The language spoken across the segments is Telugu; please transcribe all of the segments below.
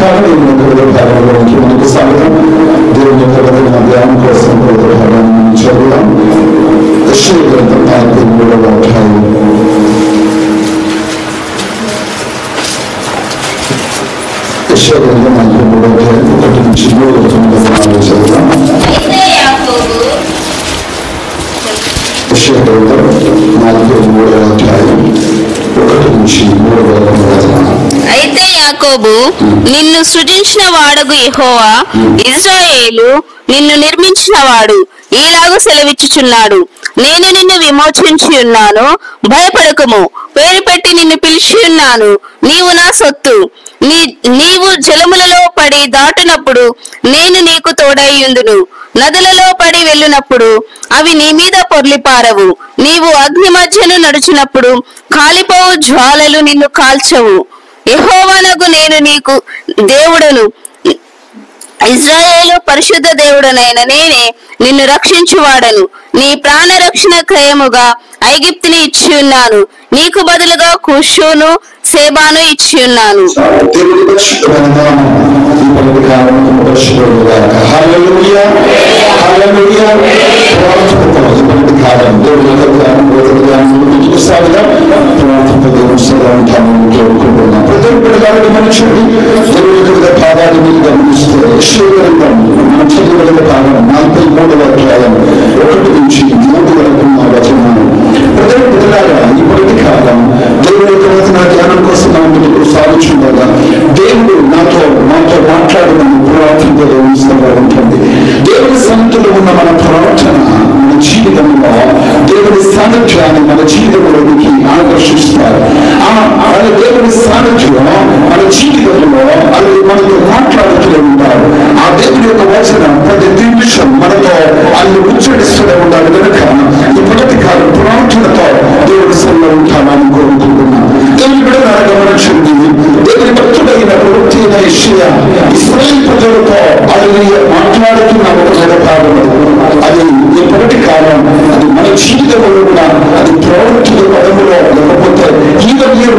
కాలం దేవుని యొక్క భాగంలోకి మనకు స్వాగతం. దేవుని యొక్క ధ్యానం కోసం భాగాన్ని చదువుదాం. యెషయా గ్రంథం 43వ అధ్యాయం. యెషయా గ్రంథం 43వ అధ్యాయం 1 నుంచి 3 వచనాలు చదువుదాం. యెషయా గ్రంథం 43వ అధ్యాయం 1 నుంచి 3 వచనాలు. అయితే యాకోబు నిన్ను సృజించిన వాడగు యెహోవా, ఇశ్రాయేలు నిన్ను నిర్మించిన వాడు ఈలాగు సెలవిచ్చుచున్నాడు, నేను నిన్ను విమోచించి ఉన్నాను, భయపడకుము, పేరు పెట్టి నిన్ను పిలిచి ఉన్నాను, నీవు నా సొత్తు. నీవు జలములలో పడి దాటునప్పుడు నేను నీకు తోడైయుందును, నదులలో పడి వెళ్ళినప్పుడు అవి నీ మీద పొర్లిపారవు, నీవు అగ్ని మధ్యను నడుచునప్పుడు కాలిపోవు జ్వాలలు నిన్ను కాల్చవు. యెహోవానగు నేను నీకు దేవుడను, ఇశ్రాయేలు పరిశుద్ధ దేవుడనైన నేనే నిన్ను రక్షించువాడను. నీ ప్రాణ రక్షణ క్రయముగా ఐగుప్తుని ఇచ్చి ఉన్నాను, నీకు బదులుగా కూషును సేబాను ఇచ్చి ఉన్నాను. దేవుడు నాతో మాట్లాడమని పురాతనలో ఉంటుంది. దేవుని సన్నిధిలో ఉన్న మన ప్రవర్తన, మన జీవితంలో దేవుని సాన్నిధ్యాన్ని మన జీవితంలోనికి ఆకర్షిస్తారు. దేవుని సాన్నిధ్యం మన జీవితంలో అది మనతో మాట్లాడుతూ ఉంటారు. ఆ దేవుని యొక్క వచనం ప్రతి నిమిషం మనతో అన్ని ఉచ్చరిస్తూనే ఉండాలి. కనుక ఈ మొదటి కాలం ప్రార్థనతో దేవుడి సన్నిధిలో ఉంటామని కోరుకుంటున్నాను. దేవుని బిడ్డల గమనించండి, దేవుని భక్తుడైన ప్రవక్త అయిన యెషయా ఇశ్రాయేలు ప్రజలతో అది మాట్లాడుతున్న ఒక భాగం. అది ఎప్పటి కాలం అది మన జీవితంలో కూడా అది ప్రవక్తుల పదములో, లేకపోతే ఈ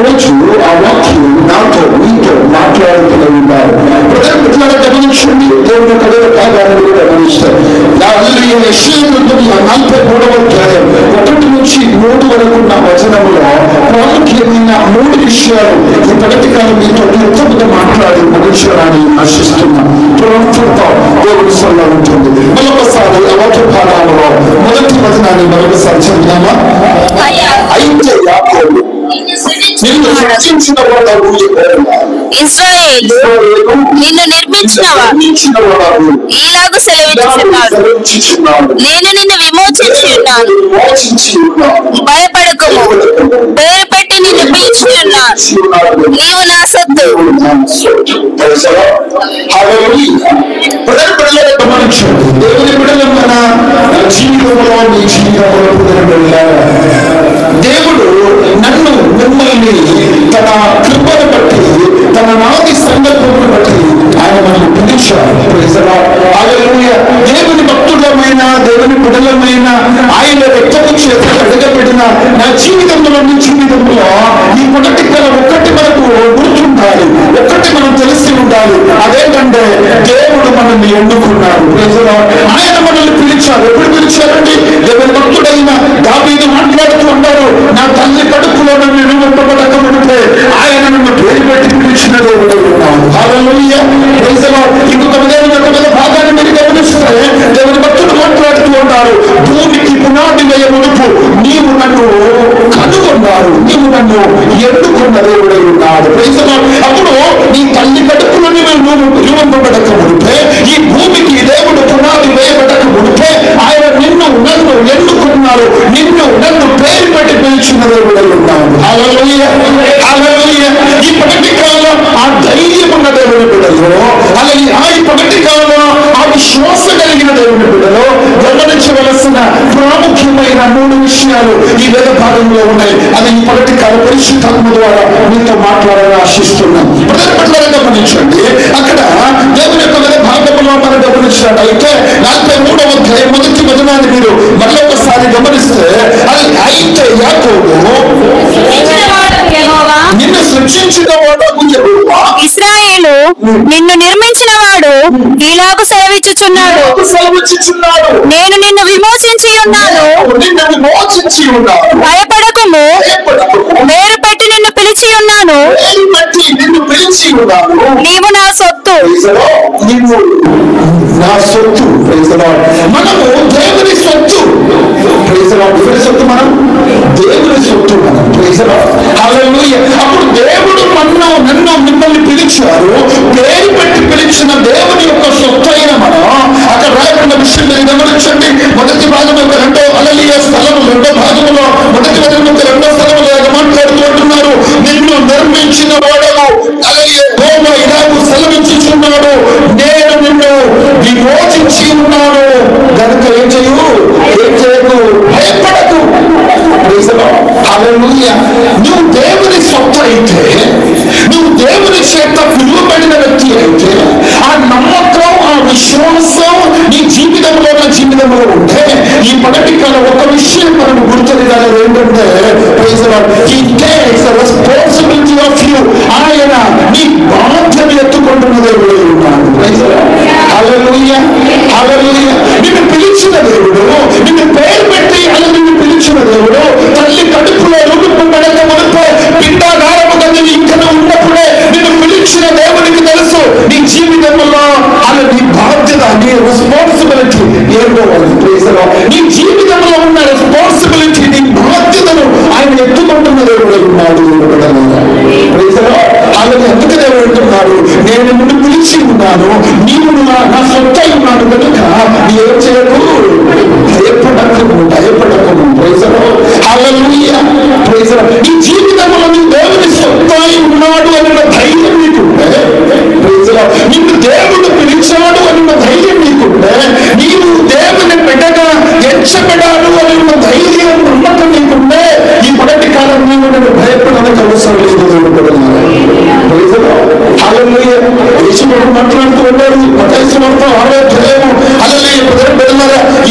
రోజు ఆ వాక్యం నాతో మీతో మాట్లాడుతూనే ఉంటారు. ప్రజల గమనించండి, దేవుని యొక్క భాగాన్ని కూడా గమనిస్తారు. యెషయా గ్రంథం 43వ అధ్యాయం 1 నుంచి 3 వరకు ఉన్న వచనములో ప్రాముఖ్యమైన 3 విషయాలు ఈ ప్రగతి కాలం మీతో ఎంతగా మాట్లాడి ముగించాలని ఆశిస్తున్నాం. ప్రవక్తతో దేవుని సల్ల ఉంటుంది. మరొకసారి వాక్య భాగంలో మొదటి వచనాన్ని మరొకసారి చదివామా? అయితే యాకోబు నిన్ను రక్షించిన వాడు ఇశ్రాయేలు నిన్ను నిర్మించిన వాడు ఈలాగు సెలవిచ్చుచున్నాడు, నేను నిన్ను విమోచించి ఉన్నాను, భయపడకుము, పేరు పెట్టి నిన్ను పిలిచి ఉన్నాను, నీవు నా సొత్తు. దేవుని బిడ్డల మన జీవితంలో, నీ జీవితంలో దేవుడు నన్ను మిమ్మల్ని తన కృపను బట్టి, తన నాది సందర్భమును బట్టి ఆయన మనల్ని పిలిచారు. దేవుని భక్తులమైన, దేవుని బిడ్డలమైన ఆయన వ్యక్తము చేత అడగబడిన నా జీవితంలో, నీ జీవితంలో ఈ మొదటి కళ ఒక్కటి మనకు గుర్తుండాలి, ఒక్కటి మనం తెలిసి ఉండాలి. అదేంటంటే దేవుడు మనల్ని ఎన్నుకున్నాడు. ఆయన మనల్ని పిలిచారు. ఎప్పుడు పిలిచారండి? దేవుని భక్తుడైన దావీదు మాట్లాడుతూ ఉన్నారు, నా తల్లి కడుపులో నన్ను నిలబెట్టబడకముందే ఆయన నన్ను పేరు పెట్టి పిలిచిన దేవుడు ఉన్నాడు. హల్లెలూయా. ఇంకొక విధమైన భాగాన్ని మీరు గమనిస్తే దేవుని భక్తుడు మాట్లాడుతూ ఉన్నారు, భూమికి పునాది వేయ మునుపు నీవు నన్ను కనుగొన్నారు, నీవు నన్ను ఎన్నుకున్న దేవుడై ఉన్నాడు. అప్పుడు నీ తల్లి కడుపులో నిలబడక మునిపే, ఈ భూమికి దేవుడు పునాది వేయబడక మునిపే ఆయన నన్ను ఎన్నుకున్నారు, నన్ను పేరు పెట్టి పిలిచిన దేవుడై ఉన్నాడు. హల్లెలూయా, హల్లెలూయా. ఈ పగటి కాలం ఆ ధైర్యం ఉన్న దేవుని బిడ్డలో, అలాగే ఈ పగటి కాలం ఆ విశ్వాస కలిగిన దేవుని బిడ్డలో గమనించవలసిన ప్రాముఖ్యమైన 3 విషయాలు ఈ వేద భాగంలో ఉన్నాయి. అది ఈ పగటి కాల పరిశుద్ధాత్మ ద్వారా మీతో మాట్లాడాలని ఆశిస్తున్నాం. ప్రజల గమనించండి, అక్కడ దేవుని యొక్క వేద భాగంలో మనం గమనించినట్లయితే 43వ అధ్యాయం మొదటి వచనాన్ని మీరు మరొకసారి గమనిస్తే, అది అయితే యాకోబు నిన్ను సృష్టించిన వాడు ఇశ్రాయేలు నిన్ను నిర్మించిన వాడు ఇలాగు సెలవిచ్చుచున్నాడు, సెలవిచ్చుచున్నాడు, నేను నిన్ను విమోచించి ఉన్నాను, నిన్ను విమోచించి ఉన్నాను, భయపడకుము, వేరు పెట్టి నిన్ను పిలిచి ఉన్నాను, నిన్ను పిలిచి ఉన్నాను, నీవు నా సొత్తు. నీవు నా సొత్తు. మనము దేవుని సొత్తు. ఎవరి సొత్తు? మనం దేవుని సొత్తు. మనం హల్లెలూయా. అప్పుడు దేవుడు నన్ను మిమ్మల్ని పిలిచారు, పేరు పెట్టి పిలిచిన దేవుని యొక్క సొత్తు అయిన మనం అక్కడ రాయబడిన విషయం మీరు గమనించండి. మొదటి భాగం యొక్క రెండో స్థలము, రెండో భాగంలో మొదటి భాగం యొక్క రెండో స్థలంలో మాట్లాడుతూ అంటున్నారు, నిన్ను నిర్మించిన వాడము యెహోవా ఇలాగు సెలవిచ్చుచున్నాడు, నేను నిన్ను విమోచించి ఉన్నాను గనుక ఏం చేయకు, భయపడకు. హల్లెలూయా. నువ్వు దేవుని సొత్తు అయితే, నువ్వు దేవుని చేత పిలువబడిన వ్యక్తి అయితే, ఆ నమ్మకం, ఆ విశ్వాసం నీ జీవితంలో ఉంటే, ఈ మొదటి కాలం ఒక విషయం మనం గుర్తుపెట్టాలి. ఏంటంటే రెస్పాన్సిబిలిటీ ఆఫ్ యూ. ఆయన నీ బాధ్యత ఎత్తుకుంటున్న దేవుడు ఉన్నాడు. హల్లెలూయా, హల్లెలూయా. నిన్ను పిలిచిన దేవుడు, నిన్ను పేరు పెట్టి అలా నిన్ను పిలిచిన దేవుడు, తల్లి కడుపులో రూపింపబడక మునుపే పిండాగారముగా నీవు ఇక్కడ ఉన్నప్పుడే నిన్ను పిలిచిన దేవునికి తెలుసు నీ జీవితంలో అలా నీ బాధ్యత, నీ రెస్పాన్సిబిలిటీ ఏంటో. నీ జీవితంలో ఉన్న రెస్పాన్సిబిలిటీ, నీ బాధ్యతను ఆయన ఎత్తుకుంటున్న దేవుడు ఉన్నాడు. అందుకే దేవుడు అంటున్నాడు, నేను నిన్ను పిలిచి ఉన్నాను, నీవు నా సొత్తు అయి ఉన్నాడు కనుక నీ ఏం చేయకు, భయపడకు. హల్లెలూయా. నీ జీవితంలో నీ దేవుని సొత్తు అయి ఉన్నాడు అన్న ధైర్యం నీకుంటే, నిన్ను దేవుడు పిలిచాడు అన్న ధైర్యం నీకుంటే, నీవు దేవుని బిడ్డగా ఎంచబడాడు అన్న ధైర్యం, నమ్మకం నీకుంటే, ఈ మొదటి కాలం నీవు నన్ను భయపడడానికి అవసరం లేదు. మాట్లాడుతూ ఉన్నాడు. మత్తయి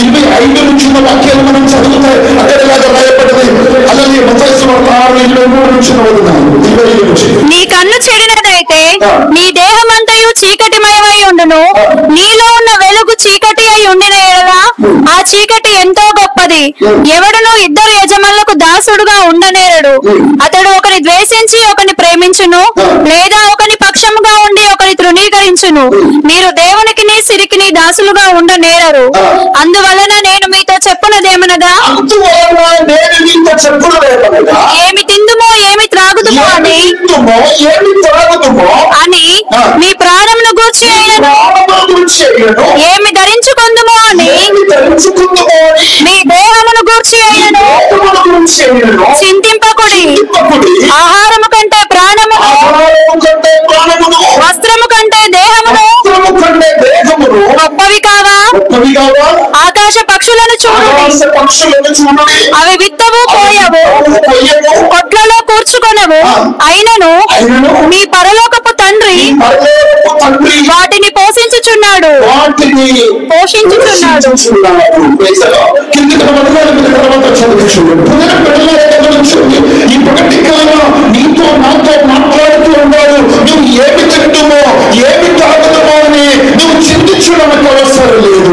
25 నుంచి వాక్యాలు మనం చదివితే అక్కడలాగా రాయబడింది. అలాగే మత్తయి 6:23 నుంచి 25 నుంచి, నీ కన్ను చెడినదైతే నీ దేహమంతయు చీకటిమయమై ఉండును, నీలో ఉన్న వెలుగు చీకటి అయి ఉండిన ఎడల ఆ చీకటి ఎంతో గొప్పది. ఎవడును ఇద్దరు యజమానులకు దాసుడుగా ఉండనేరడు. అతడు ఒకని ద్వేషించి ఒకని ప్రేమించును, లేదా ఒకని పక్షముగా ఉండి ఒకని తృణీకరించును. మీరు దేవునికి సిరికిని దాసులుగా ఉండనేరరు. అందువలన నేను మీతో చెప్పునదేమనగా, ఏమి తిందుమో ఏమి త్రాగుదుమో అని మీ ప్రాణమును గూర్చి అయినను, ఏమి ధరించుకొందుమో అని మీ దేహమును గూర్చి అయినను చింతింపకుడి. ఆహారము కంటే ప్రాణమును, వస్త్రము కంటే దేహమును గొప్పవి కావా? ఆకాశ పక్షులను చూడండి, అవి విత్తవు కోయవు, కొట్లలో కూర్చుకొనవు, అయినను మీ పరలోకపు తండ్రి వాటిని పోషించుచున్నాడు. ఈ ప్రకటి కాలంలో నీతో నాతో మాట్లాడుతూ ఉన్నాడు. నువ్వు ఏమి తింటుమో ఏమి తాగుతామో అని నువ్వు చింతించడానికి అవసరం లేదు.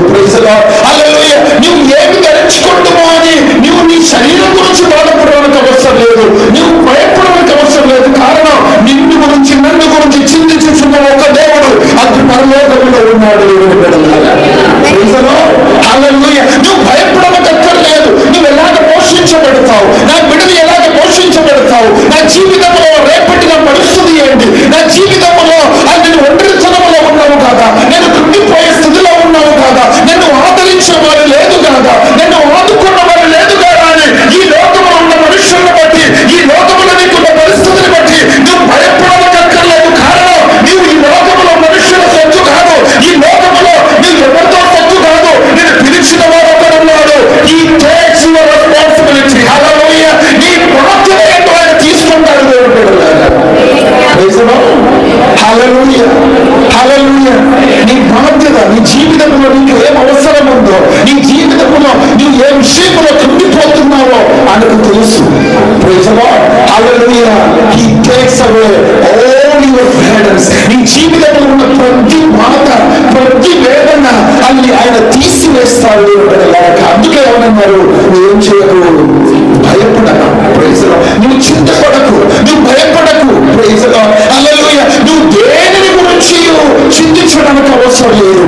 హల్లెలూయా. నువ్వు ఏమి ధరించుకుంటుమో అని నువ్వు నీ శరీరం గురించి బాధపడడానికి అవసరం లేదు, నువ్వు భయపడడానికి అవసరం లేదు. కారణం, నిన్ను గురించి నన్ను గురించి చింతించుతున్న ఒక దేవుడు అది పరలోకంలో ఉన్నాడు. హల్లెలూయా. నువ్వు భయపడడానికి అక్కర్లేదు. నువ్వు ఎలాగ పోషించబడతావు, నా బిడ్డలు ఎలాగ పోషించబడతావు, నా జీవితంలో రేపటి నా పరిస్థితి ఏంటి, నా జీవితంలో నేను ఒంటరితనంలో ఉన్నావు కాదా, నేను కృంగిపోయే స్థితిలో ఉన్నావు కాదా, నన్ను ఆదరించే వారు లేదు కాదా, నన్ను ఆదుకున్న వారు లేదు కాదా అని ఈ లోకంలో ఉన్న మనుషులను బట్టి, ఈ లోకంలో నీకున్న పరిస్థితిని బట్టి నువ్వు భయపడవక్కర్లేదు. కారణం, నీవు ఈ లోకంలో మనుషుల సొత్తు కాదు. ఈ లోకంలో నువ్వు గమనిస్తారు. అందుకే ఏమన్నారు, ఏం చేయకు, భయపడక, నువ్వు చింతపడకు, నువ్వు భయపడకు. హల్లెలూయా. నువ్వు దేనిని గురించి చింతించడానికి అవసరం లేదు.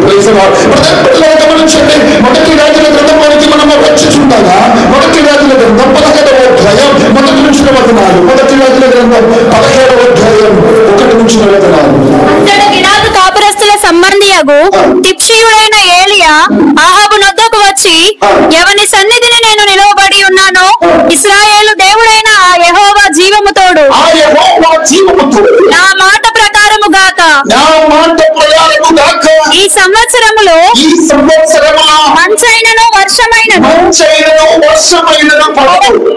గమనించండి, మొదటి రాజుల గ్రంథానికి మనం రక్షించుండగా, మొదటి రాజుల గ్రంథం 17వ అధ్యాయం 1 నుంచి 4. మొదటి రాజుల గ్రంథం 17వ అధ్యాయం 1 నుంచి 4. కాపురస్తుల సంబంధియగు తిప్షీయుడైన ఏలియా ఆహాబు నొద్దకు వచ్చి, ఎవని సన్నిధిని నేను నిలవబడి ఉన్నానో ఇశ్రాయేలు దేవుడైన ఆ యెహోవా జీవము తోడు, నా మాట ప్రకారము గాక, ఈ సంవత్సరములో మంచైనను వర్షమైనను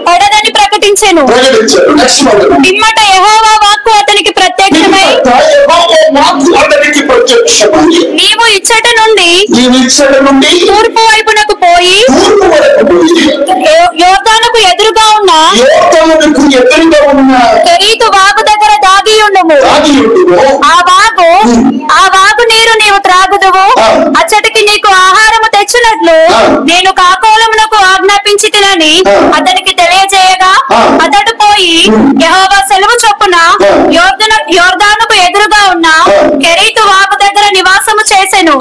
పడదని ప్రకటించెను. పిమ్మట యెహోవా వాక్కు అతనికి ప్రత్యక్షమై, నీవు ఇచ్చట నుండి తూర్పు వైపునకు పోయి యోర్దానుకు ఎదురుగా ఉన్న కెరీతు వాగు దగ్గర దాగి ఉండుము. ఆ వాగు నీరు నీవు త్రాగుదువు. అచ్చటికి నీకు ఆహారము తెచ్చినట్లు నేను కాకోలమునకు ఆజ్ఞాపించి తినని అతనికి తెలియజేయగా, అతడు పోయి యెహోవా సెలవు చొప్పున యోర్దానుకు ఎదురుగా ఉన్న కెరీతు వాగు దగ్గర నివాసము చేసెను.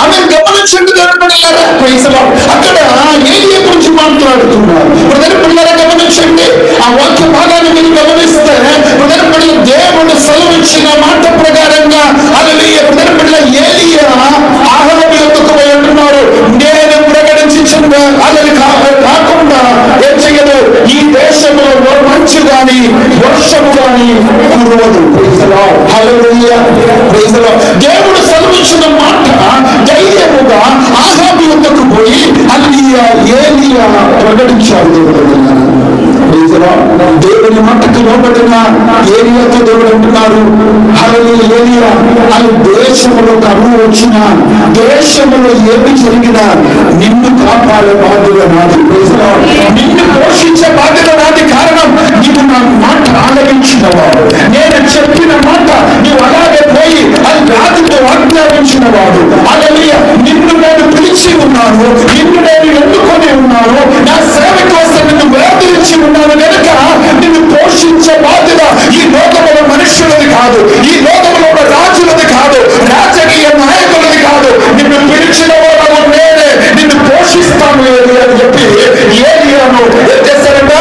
అక్కడ ఏలియా గురించి మాట్లాడుతున్నారు. గమనించండి, ఆ వాక్య భాగాన్ని మీరు గమనిస్తే, దేవుడు సెలవిచ్చిన మాట ప్రకారంగా ఏలియా ఆహారం ఎందుకు అంటున్నారు, నేను ప్రకటించిన అతని కాకుండా ఏం చెయ్యదు, ఈ దేశంలో మంచు గాని వర్షము గాని కురవదు. దేవుడు సెలవిచ్చిన మాట ధైర్యముగా ఆహాబు యొద్దకు పోయి ఏలియా ప్రకటించాడు. దేవుని మాటకు లోబడిన ఏలియాతో దేవుడు అంటున్నారు, ఏలియా అని దేశంలో కరువు వచ్చిన, దేశంలో ఏమి జరిగినా నిన్ను కాపాడే బాధ్యత నాది, నిన్ను పోషించే బాధ్యత నాది. కారణం, నీవు నా మాట ఆలకించినవాడు, నేను చెప్పిన మాట నీవు అలాగే పోయి అది రాజుతో ఆజ్ఞాపించిన వాడు. హల్లెలూయా. నిన్ను నేను పిలిచి ఉన్నాను, నిన్ను నేను ఎన్నుకొని ఉన్నాను, నా సేవ కోసం నిన్ను వేదించి ఉన్నాను కనుక నిన్ను పోషించే బాధ్యత ఈ లోకంలో మనుష్యులది కాదు, ఈ లోకంలో రాజులది కాదు, రాజకీయ నాయకులది కాదు. నిన్ను పిలిచిన వాడు నేనే, నిన్ను పోషిస్తాను అని చెప్పి ఏలియాను ఏం చేశారంట,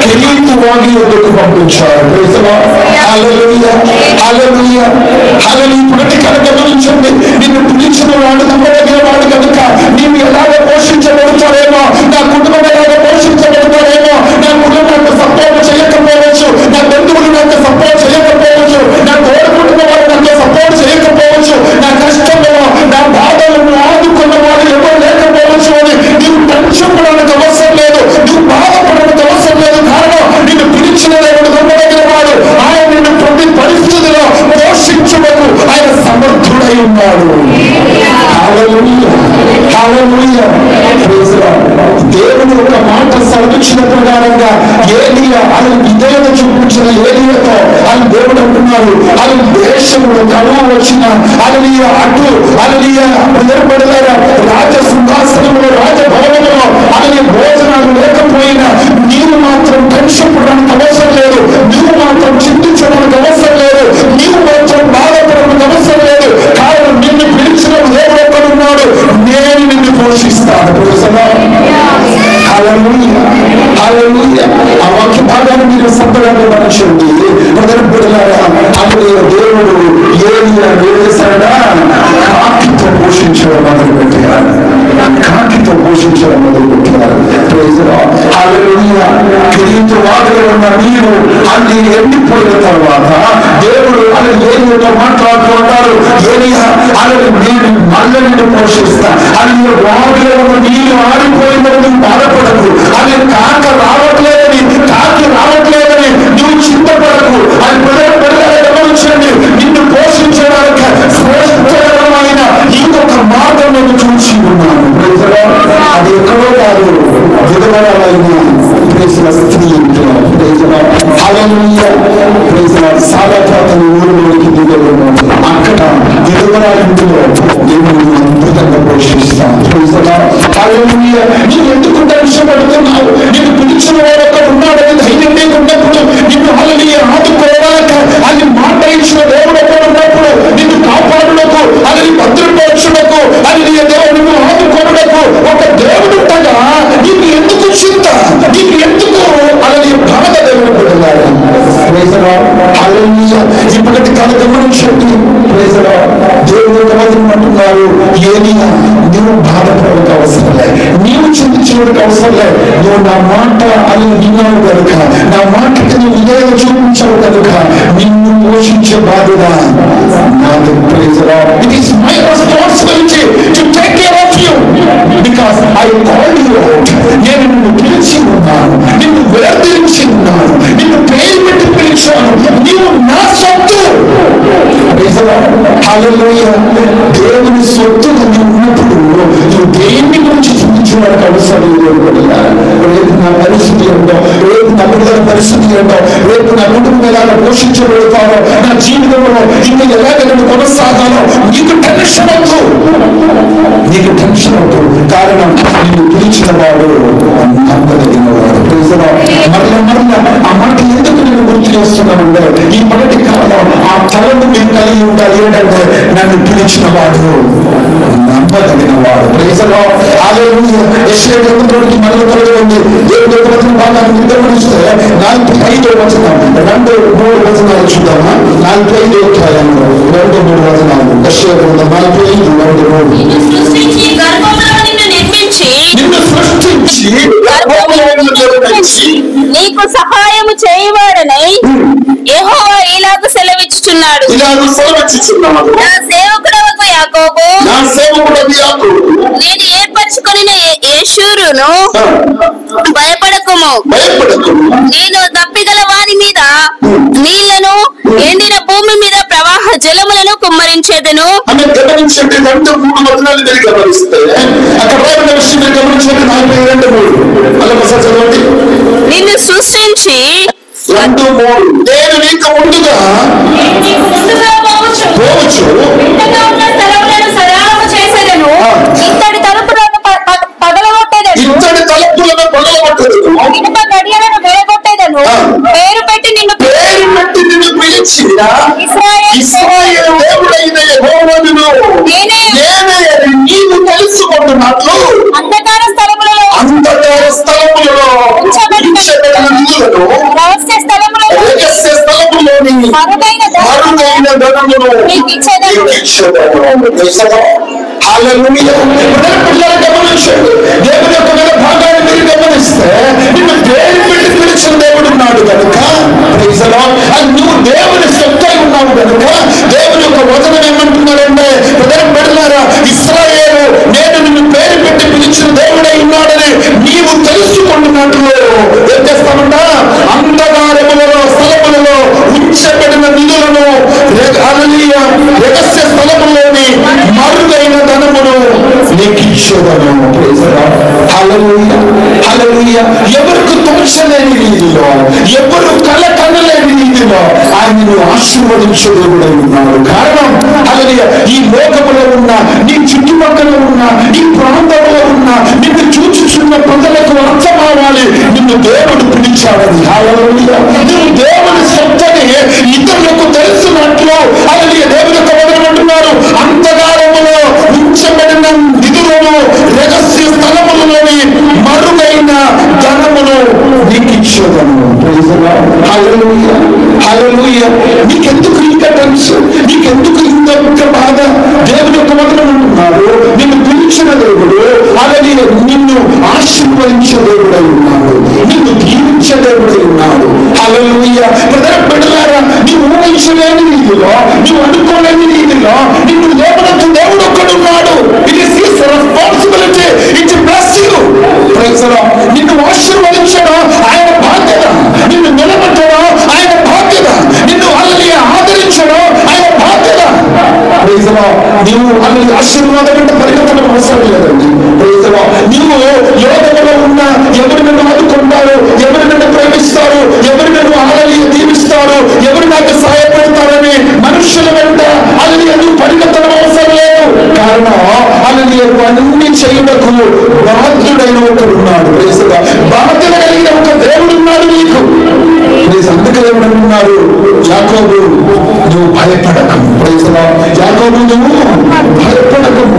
కెరీతు వాగు యొద్దకు పంపించారు. గమనించండి, నిన్ను పిలిచిన వాడు నమ్మదగిన వాడు కనుక నీవు ఎలాగ పోషించబడతారేమో, నా కుటుంబం ఎలాగ పోషించబడతారేమో, నా కుటుంబం నాకు సపోర్ట్ చేయకపోవచ్చు, నా బంధువులు నాకు సపోర్ట్ చేయకపోవచ్చు, నా కోరుకుంటున్న వారు నాకు సపోర్ట్ చేయకపోవచ్చు, నా కష్టంలో నా బాధలను ఆదుకున్న వారు ఎవరు లేకపోవచ్చు అని నీవు టెన్షన్ పడడానికి అవసరం లేదు, నువ్వు బాధపడడానికి అవసరం లేదు. కారణం, నిన్ను పిలిచిన దేవుడు నమ్మదగిన వాడు, ఆయన నిన్ను ప్రతి పరిస్థితిలో పోషించుటకు ఆయన సమర్థుడై ఉన్నాడు. దేవుడు ఒక మాట సెలవిచ్చిన ప్రకారంగా ఏలియా అది విధేయత చూపించిన ఏలియాతో అని దేవుడు అంటున్నారు, అది దేశంలో కరువు వచ్చిన అటు నిలబడలేరా రాజ సింహాసనంలో రాజభవనంలో అది భోజనాలు లేకపోయినా నీవు మాత్రం టెన్షన్ పడడానికి అవసరం లేదు, నీవు మాత్రం చింతించడానికి అవసరం లేదు, నీవు మాత్రం బాధపడడానికి అవసరం లేదు. కారణం, నిన్ను పిలిచిన దేవుడు ఎక్కడున్నాడు, నేను నిన్ను పోషిస్తాను. ఆ వాక్య భాగాన్ని మీరు సంతగానే మనుషుంది మొదలుపెడలారా. అప్పుడు దేవుడు ఏలియా ఏం చేశాడా, కాకితో పోషించడం మొదలు పెట్టారు, కాకితో పోషించడం మొదలు పెట్టారు. కెరీతు వాగులో ఉన్న నీరు అది ఎండిపోయిన తర్వాత దేవుడు అది ఏలియాతో మాట్లాడుతున్నారు, ఏలియా అది నేను మళ్ళీ నిన్ను పోషిస్తా, అది వాగులో ఉన్న నీరు ఆడిపోయిందని బాధపడకు, అది కాకి రావట్లేదని నువ్వు చింతపడకు. అది గమనించండి, నిన్ను పోషించడానికి శ్రేష్టమైన ఇంకొక మార్గం నేను చూసి ఉన్నాను. అది ఎక్కడో కాదు, విధవరాలైన స్త్రీ ఇంట్లో సాలపాతని ఊరిలోకి దిగలు అక్కడ విధవరాల ఇంట్లో నేను అద్భుతంగా పోషిస్తాను. హల్లెలూయా. నువ్వు ఎందుకు టెన్షన్ పడుతున్నావు? నిన్ను పిలిచిన వాడు ఒక్కడు ఉన్నాడని ధైర్యం లేకున్నప్పుడు, నిన్ను హల్లెలూయా ఆదుకోవాలక అని మాట ఇచ్చిన దేవుడు ఒక్కడు ఉన్నప్పుడు, నిన్ను కాపాడుటకు అది భద్రపరచుటకు హల్లెలూయా దేవుడు నిన్ను ఆదుకోవడకు ఒక దేవుడు ఉండగా నీకు ఎందుకు చింత? నీకు ఎందుకు హల్లెలూయా బాధ? దేవుడు పడుతున్నాడు. Praise the Lord. హల్లెలూయా. ఇప్పటి కాలం గమనించండి. Praise the Lord. దేవుడు అంటున్నారు, ఏలియా నువ్వు బాధపడక అవసరం లే, నీవు చింతించడానికి అవసరం లే. నువ్వు నా మాట అని విన్నావు కనుక, నా మాటకి నువ్వు విధేయత చూపించావు కనుక నిన్ను పోషించే బాధ్యత నాది. Praise the Lord. It is my responsibility to take care of you because I called you out. నేను నిన్ను పిలిచి ఉన్నాను, నిన్ను వేర్తిరించి ఉన్నాను, నిన్ను పేరు పెట్టి పిలిచాను. నీవు నా సొత్తు. Praise the Lord. హల్లెలూయా. దేవుని సొత్తు నువ్వు ఉన్నప్పుడు నువ్వు దేన్ని గురించి చింతించడానికి అవసరం లేదు. రేపు నా పరిస్థితి ఏంటో, రేపు నా పిల్లల పరిస్థితి ఏంటో, రేపు నా కుటుంబం ఎలాగ పోషించబడతానో, నా జీవితంలో ఇంకా ఎలాగ నేను కొనసాగాలో నీకు టెన్షన్ అవుతూ, నీకు టెన్షన్ అవుతూ. కారణం నిన్ను పిలిచిన వాడు నమ్మదగిన వాడు. మరల ఆ మాట ఎందుకు నేను గుర్తు చేస్తున్నానంటే, ఈ మొదటి కాలంలో ఆ తలను మీరు కలిగి ఉండాలి. ఏంటంటే నన్ను పిలిచిన వాడు నమ్మదగిన వాడు. Praise the Lord. హల్లెలూయా. యెషయా గ్రంథంలోకి మరల ఉంది. దేవుని వచన భాగాన్ని గమనిస్తే 45వ వచనం 2-3 వచనాలు చూద్దామా? 45వ అధ్యాయంలో 2-3 వచనాలు. యెషయా గ్రంథం 45:2-3. నిన్ను సృష్టించి నీకు సహాయము చేయవాడనై యెహోవా ఇలాగ సెలవిచ్చుచున్నాడు. నా సేవకుడవగు యాకోబు, నేను ఏర్పరచుకొనిన యేషూరును భయపడకుము. నేను దప్పిగల వారి మీద నీళ్లను, ఎండిన భూమి మీద ప్రవాహ జలములను కుమ్మరించేదను. నిన్ను సృష్టించి నేను నీకు ముందుగా పోవచ్చు, ఇత్తడి తలుపులను పగలగొట్టేదను, ఇనుప గడియలను విరగొట్టేదను. పేరు పెట్టి నిన్ను పిలిచిన ఇశ్రాయేలు దేవుడైన యెహోవాను నేనే నీవు తెలుసుకుంటున్నట్లు అంధకార స్థలములలో ఉంచబడిన నిధులను, రహస్య స్థలములోని అరుదైన ధనమును నీకు ఇచ్చేదను. హల్లెలూయా. పిల్లలు గమనించండి. దేవుని యొక్క భాగాన్ని మీరు గమనిస్తే నిన్ను పేరు పెట్టి పిలిచిన దేవుడు ఉన్నాడు కనుక, ప్రైజ్ ది లార్డ్, అది నువ్వు దేవుని సొత్తై ఉన్నావు కనుక దేవుని యొక్క వచనం ఏమంటున్నాడంటే, పిల్లలారా ఇశ్రాయేలు నేను నిన్ను పేరు పెట్టి పిలిచిన దేవుడై ఉన్నాడని నీవు తెలుసుకుంటున్నట్లు ఏం చేస్తామంట? అంధకారములలో స్థలములలో ఉంచబడిన నిధులను, రహస్య స్థలములోని మరుగైన ధనమును నీకు ఇచ్చేదను. Praise the Lord. Hallelujah. Hallelujah. ఎవరికి తోచలేని రీతిలో, ఎవరు కనలేని రీతిలో ఆయనను ఆశీర్వదించే దేవుడై ఉన్నాడు. కారణం హల్లెలూయా, ఈ లోకములో ఉన్న, నీ చుట్టుపక్కల ఉన్న, నీ ప్రాంతంలో ఉన్న, నిన్ను చూచుచున్న ప్రజలకు అర్థం అవ్వాలి నిన్ను దేవుడు పిలిచాడని. హల్లెలూయా. నువ్వు దేవుని సొత్తని ఇతరులకు తెలుసున్నట్లు హల్లెలూయా దేవుని యొక్క వచనం అంటున్నారు, అంధకారములో ఉంచబడిన నిధులను, రహస్య స్థలములలోని మరుగైన ధనమును నీకు ఇచ్చేదను. Praise the Lord. Hallelujah. Hallelujah. నీకెందుకు ఇంత టెన్షన్? నీకెందుకు ఇంత బాధ? దేవుని యొక్క వచనం అంటున్నారు, నిన్ను పిలిచిన దేవుడు హల్లెలూయా నిన్ను ఆశీర్వదించే దేవుడై ఉన్నాడు, నిన్ను దీవించే దేవుడై ఉన్నాడు. హల్లెలూయా. బిడ్డలారా, నీవు ఊహించలేని రీతిలో, నీవు అనుకోలేని రీతిలో నిన్ను లేవనెత్తు దేవుడు ఒక్కడున్నాడు. It is his responsibility to bless you. Praise the Lord. నిన్ను ఆశీర్వదించడం ఆయన బాధ్యత, నిన్ను నిలబెట్టడం ఆయన బాధ్యత, నిన్ను హల్లెలూయా ఆదరించడం ఆయన బాధ్యత. Praise the Lord. నీవు హల్లెలూయా ఆశీర్వాదం అంటే పరిగెత్తడం అవసరం లేదండి. Praise the Lord. నీవు లోకంలో ఉన్న ఎవరు నిన్ను ఆదుకుంటారు, ఎవరు నిన్ను ప్రేమిస్తారు, ఎవరు నిన్ను హల్లెలూయా దీవిస్తారు, ఎవరు నాకు సహాయపడతారని మనుషుల వెంట హల్లెలూయా నువ్వు పరిగెత్తడం అవసరం లేదు. కారణం హల్లెలూయా అన్ని చేయటకు దేవుడైన ఒకడు ఉన్నాడు. బాధ్యత కలిగిన ఒక దేవుడు ఉన్నాడు నీకు. అందుకే దేవుడు అంటున్నారు, యాకోబు నువ్వు భయపడకము. యాకోబు నువ్వు భయపడకము.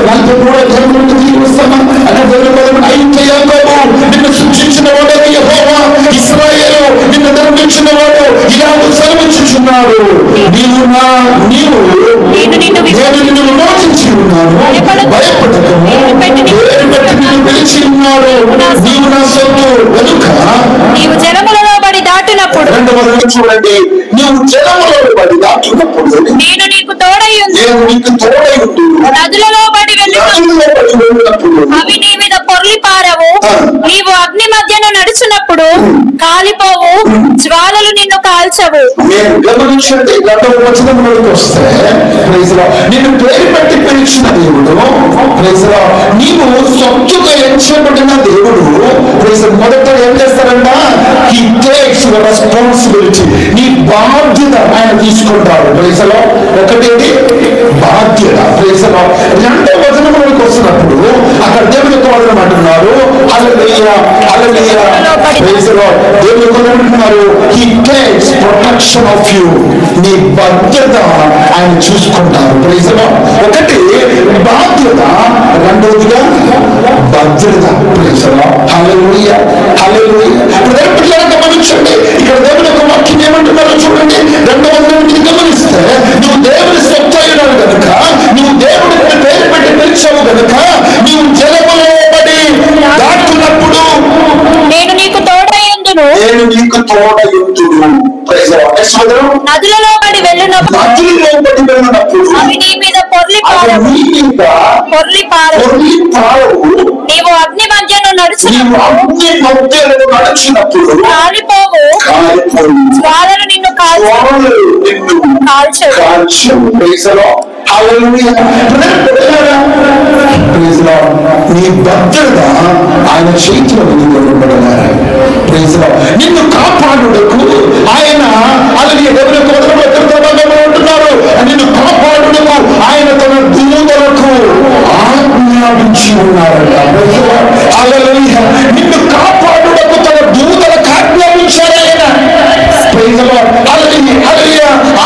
నాతో కూడా దేవుడు తిరిగి వస్తామా అక్కడ దేవుడు యాకోబు నిన్ను సృష్టించిన వాడు యెహోవా, ఇశ్రాయేలు నిన్ను నిర్మించిన వాడు ఇలాగ సెలవిచ్చుచున్నాడు, నీవు నిన్ను విమోచించి ఉన్నాను, భయపడకము, పేరు పెట్టి నిన్ను పిలిచి ఉన్నాడు, నీవు నా సొత్తు కనుక నీవు జలములలో బడి దాటినప్పుడు. చూడండి, నీవు జలములలో బడి దాటినప్పుడు నేను నీకు తోడై ఉండు. నదులలో బడి వెళ్ళినప్పుడు అవి నీ మీద పొర్లి పారవు. నీవు అగ్ని మధ్యను నడుచున్నప్పుడు కాలిపోవు, జ్వాలలు నిన్ను కాల్చవు. గమనించండి, వచనంలోకి వస్తే నిన్ను పేరు పెట్టి పిలిచిన దేవుడు, నీవు సొత్తుగా ఎంచబడిన దేవుడు. మొదట ఏం చేస్తారంట? హి టేక్స్ యువర్ రెస్పాన్సిబిలిటీ. నీ బాధ్యత ఆయన తీసుకుంటాడు. ఒకటేది బాధ్యత. రెండో వచనంలోకి వస్తున్నప్పుడు అక్కడ దేవుని యొక్క వచనం అంటున్నారు, దేవుని అంటున్నారు, హి టేక్స్ ప్రొటెక్షన్ ఆఫ్ యూ. నీ బాధ్యత ఆయన చూసుకుంటారు. ఒకటి బాధ్యత, రెండోదిగా భద్రత. హల్లెలూయా, హల్లెలూయా. పిల్లలు గమనించండి, ఇక్కడ దేవుని యొక్క వాక్యం ఏమంటున్నారో చూడండి. రెండవ వచనం గమనిస్తే, నువ్వు దేవుని సొత్తు అయినావు కనుక, నువ్వు దేవుడిని పేరు పెట్టి పిలిచావు కనుక, నీవు జలములో పడి దాటున్నప్పుడు నేను నీకు తోడయుందును. నదులలో పడి వెళ్ళినప్పుడు అవి నీ మీద పొర్లి పారవు. నీవు అగ్ని మధ్యను నడుచున్నప్పుడు కాలిపోవు, జ్వాలలు నిన్ను కాల్చవు. నీ భద్రత ఆయన చేతిలో నిన్ను కాపాడుటకు ఆయన అంటున్నారు. నిన్ను కాపాడుటకు ఆయన తన దూతలకు ఆజ్ఞాపించి ఉన్నారట. నిన్ను కాపాడుటకు తన దూతలకు ఆజ్ఞాపించారు ఆయన.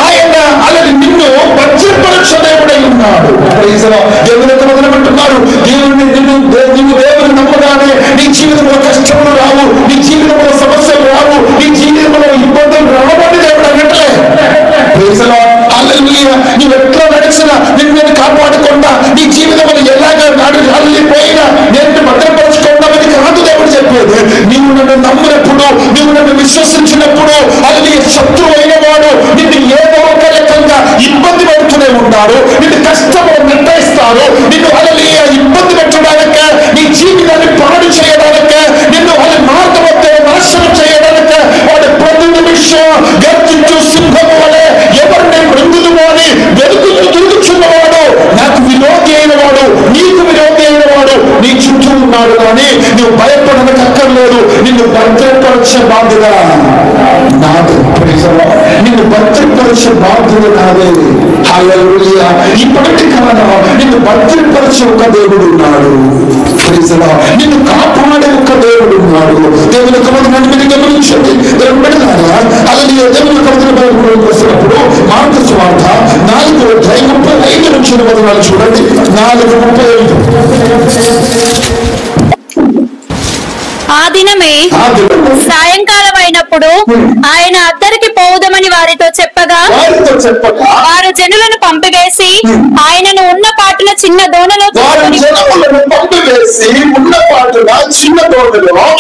ఆయన నిన్ను భద్రపరచ దేవుడై ఉన్నాడు. దేవునికి మొదలుపెట్టున్నారు. నువ్వు దేవుని నమ్మగానే నీ జీవితంలో కష్టములు రావు, నీ జీవితంలో సమస్యలు రావు, నీ జీవితంలో ఇబ్బందులు రావని దేవుడు అనట్లే. నువ్వు ఎట్లా నడిచినా నిన్ను కాపాడకుండా, నీ జీవితంలో ఎలాగా నడిపోయినా నేను భద్రపరచుకోవడానికి కాదు దేవుడు చెప్పేది. నీవు నన్ను నమ్మినప్పుడు, నువ్వు నన్ను విశ్వసించినప్పుడు, అది శత్రువు అయిన వాడు నిన్ను ఏదో ఒక రకంగా ఇబ్బంది పెడుతూనే ఉన్నాడు. నిన్ను కష్టము నిర్ణయిస్తారు. నిన్ను ఇబ్బంది పెట్టడానిక, నీ జీవితాన్ని పాడు చేయడానిక, నిన్ను మార్గం నాశనం చేయడానిక వాడు ప్రతి నిమిషం గర్జించు సింహము వలె ఎవరిని మృంగుదుమో అని వెతుకుతూ తిరుగుచున్నవాడు, నాకు విరోధి అయిన వాడు, నీకు విరోధి అయిన వాడు నీ చుట్టూ ఉన్నాడు. కానీ నువ్వు భయపడడానికి అక్కర్లేదు. నిన్ను భద్రపరిచే బాధ్యత నాది. నిన్ను భద్రపరిచే బాధ్యత నాదే. హల్లెలూయా. ఇప్పటికీ కారణం నిన్ను భద్రపరిచే ఒక దేవుడు ఉన్నాడు. నిన్ను కాపాడే ఒక దేవుడు ఉన్నాడు. దేవుని కమతనాన్ని మీరు గమనించండి. అలాగే దేవుని కమతన వస్తున్నప్పుడు మార్కు సువార్త 4:35 నుంచి 40 చూడండి. 4:35. ఆ దినమే సాయంకాలం అయినప్పుడు ఆయన అద్దరికి పోవుదమని వారితో చెప్పగా వారు జనులను పంపివేసి ఆయనను ఉన్న పాటున చిన్న దోణలో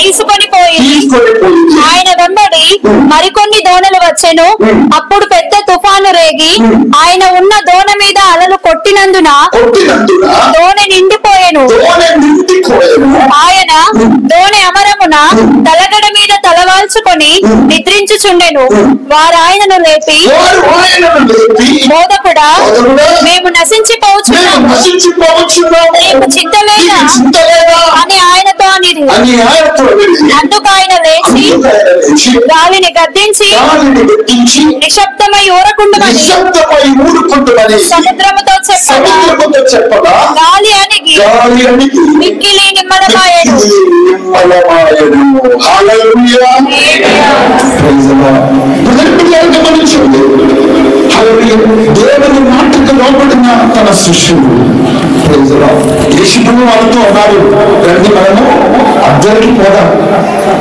తీసుకొని పోయి ఆయన వెంబడి మరికొన్ని దోణలు వచ్చెను. అప్పుడు పెద్ద తుఫాను రేగి ఆయన ఉన్న దోణ మీద అలలు కొట్టినందున దోణ నిండిపోయెను. ఆయన దోణి అమరమున తలగడ మీద తలవాల్చుకొని నిద్రించుచుండెను. వారు ఆయనను లేపి, బోధకుడా, మేము నశించిపోవచ్చున్నాము, నీకు చింతలేదా అని ఆయనతో అనిరి. అందుకు ఆయన లేచి గాలిని గద్దించి నిశ్శబ్దమై ఊరకుండమని సముద్రముతో చెప్పగా గాలి అణిగి మిక్కిలి నిమ్మలమాయెను. హల్లెలూయా. Praise the Lord. ప్రజలు పిల్లలు గమనించండి. హల్లెలూయా. దేవుని మాటకు లోబడిన తన శిష్యులు ప్రైజ్ ది లార్డ్. యేసుప్రభు వాళ్ళతో అన్నారు, రండి మనము అద్దరికి పోదాం.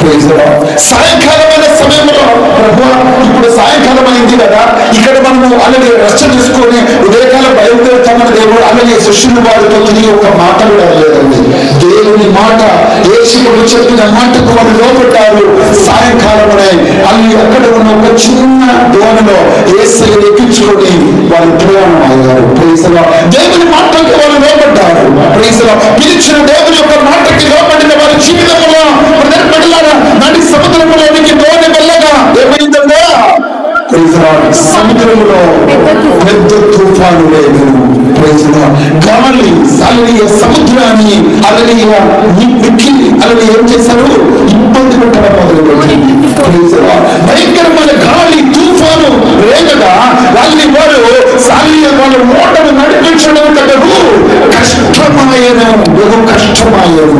Praise the lord. సాయంకాలమైన సమయంలో ప్రభువా ఇప్పుడు సాయంకాలం అయింది కదా, ఇక్కడ మనము అలాగే రెస్ట్ తీసుకొని ఉదయకాలం బయలుదేరుతామని దేవుడు అలాగే శిష్యులు వారితో తిరిగి ఒక మాట కూడా లేదండి. దేవుని మాట యేసుప్రభు చెప్పిన మాటకు వాళ్ళు లోపడ్డారు. సాయంకాలమనే ಅಲ್ಲಿ అక్కడ ఉన్న ఒక చిన్న దోణిలో యేసయ్యను ఎక్కించుకొని వాళ్ళు ప్రయాణం అయ్యారు. Praise the Lord. దేవుని మాటకు వాళ్ళు లోపడ్డారు. Praise the lord. పిలిచిన దేవుని యొక్క మాటకి లోపడిన వారి జీవితంలో నడి సముద్రంలోనికి దోణి వెళ్ళగా ఏమైందంటే ప్రైజ్ ది లార్డ్, సముద్రంలో పెద్ద తుఫాను లేదు. Praise the Lord. గాలి అలలియ సముద్రాన్ని అలలియ మిక్కి అలలి ఏం చేశారు, ఇబ్బంది పెట్టడం మొదలుపెట్టింది. Praise the Lord. భయంకరమైన గాలి తుఫాను రేగగా వారు వాళ్ళు ఓటను నడిపించడం కట్టరు కష్టమాయను, బహు కష్టమాయను.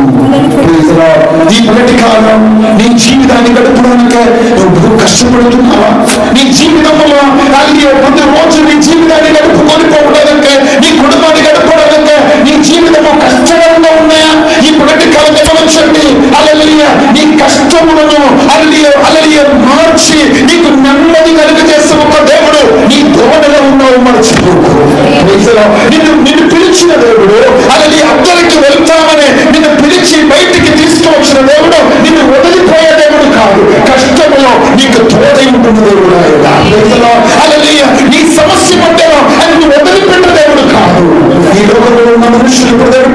Praise the lord. ఈ మొదటి కాలం నీ జీవితాన్ని గడపడానికి నువ్వు బహు కష్టపడుతున్నావా? నీ జీవితంలో అలాగే 10 రోజులు నీ జీవితాన్ని గడుపుకొని పోవడానికి, నీ కుటుంబాన్ని గడపడానికి నీ జీవితము కష్టంగా ఉన్నాయా? ఈ మొదటి కాలం గమనించండి. హల్లెలూయా. నీ కష్టములను అలలియ మార్చి నీకు నెమ్మది కలుగజేసే ఒక దేవుడు నీ దోణలో ఉన్నావు మర్చిపోకు. నిన్ను పిలిచిన దేవుడు అలాగే అందరికి వెళ్తామని నిన్ను పిలిచి బయటికి తీసుకువచ్చిన దేవుడు నిన్ను వదిలిపోయే దేవుడు కాదు. కష్టంలో నీకు తోడై ఉంటుంది దేవుడు ఆయన. హల్లెలూయా. నీ సమస్య మధ్యలో ఆయన వదిలిపెట్టే దేవుడు కాదు. ఈ లోకంలో ఉన్న మనుషులు ప్రజలు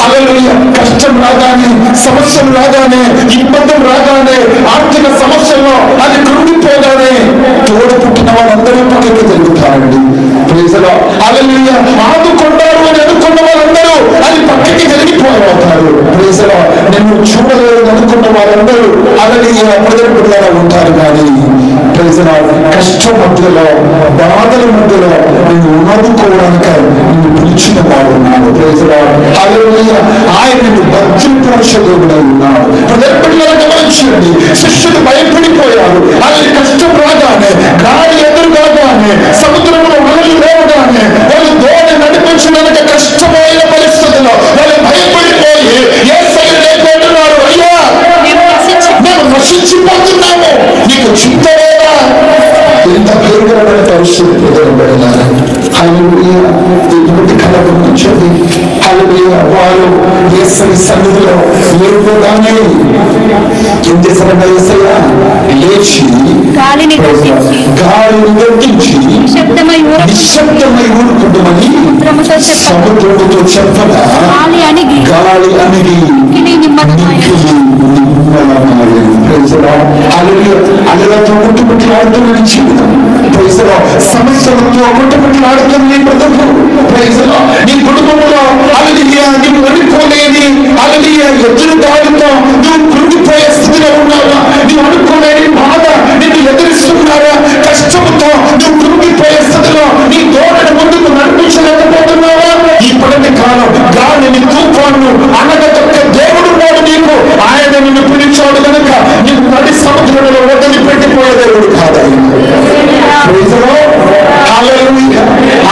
హల్లెలూయా. కష్టం రాగానే, సమస్యలు రాగానే, ఇబ్బందులు రాగానే, ఆర్థిక సమస్యల్లో అది కృంగిపోగానే తోడు పుట్టిన వాళ్ళందరూ పక్కకి తిరుగుతారండి. Praise the Lord. హల్లెలూయా. ఆదుకుంటారు అని అనుకున్న వాళ్ళందరూ అది పక్కకి జరిగిపోతారు. Praise the Lord. నిన్ను చూడలేదు అనుకున్న వాళ్ళందరూ హల్లెలూయా ప్రజల పిల్లలా ఉంటారు. కానీ ప్రైజ్ ది లార్డ్, కష్టం మధ్యలో, బాధల మధ్యలో నిన్ను ఆదుకోవడానికి నిన్ను పిలిచిన వాడు ఉన్నాడు. Praise the Lord. హల్లెలూయా. ఆయన నిన్ను భద్రపరిచే దేవుడై ఉన్నాడు. ప్రజల పిల్లలు గమనించండి. శిష్యులు భయపడిపోయారు. అలాగే కష్టం రాగానే, గాలి ఎదురు కాగానే, సముద్రంలో అలలు లేవగానే వాళ్ళు దోణి నడిపించడానికి కష్టమైన పరిస్థితుల్లో వాళ్ళు భయపడిపోయి యేసయ్య లేకుంటున్నారు. అయ్యా మేము నశించిపోతున్నాము, నీకు చింత లేదా? ఎంత భయంకరమైన పరిస్థితి ప్రజలు. హల్లెలూయా. ఇటువంటి కళ గమనించండి. హల్లెలూయా. వారు యేసయ్య సన్నిధిలో లేకపోగానే ఏం చేశారంటే యేసయ్య లేచి గాలిని గద్దించి నిశ్శబ్దమై ఊరుకుంటామని సముద్రముతో చెప్పగా గాలి అణిగి అలలతో కొట్టుకొట్లాడుతున్న జీవితం. Praise the Lord. సమస్యలతో కొట్టుకొట్లాడుతున్న నీ బ్రతుకు. Praise the Lord. నీ కుటుంబంలో హల్లెలూయా నీవు అనుకోలేని హల్లెలూయా ఎదురు దాడితో నువ్వు కృంగిపోయే స్థితిలో ఉన్నావా? నువ్వు అనుకోలేని బాధ నిన్ను ఎదురిస్తున్నారా? కష్టంతో నువ్వు కృంగిపోయే స్థితిలో నీ దోణిని ముందుకు నడిపించలేకపోతున్నావా? ఈ పడని కాలం గాలిని తుఫాను అనగదొక్క దేవుడు వాడు నీకు. ఆయన నిన్ను పిలిచాడు కనుక నీవు నడి సముద్రంలో వదిలిపెట్టిపోయే దేవుడు కాదు.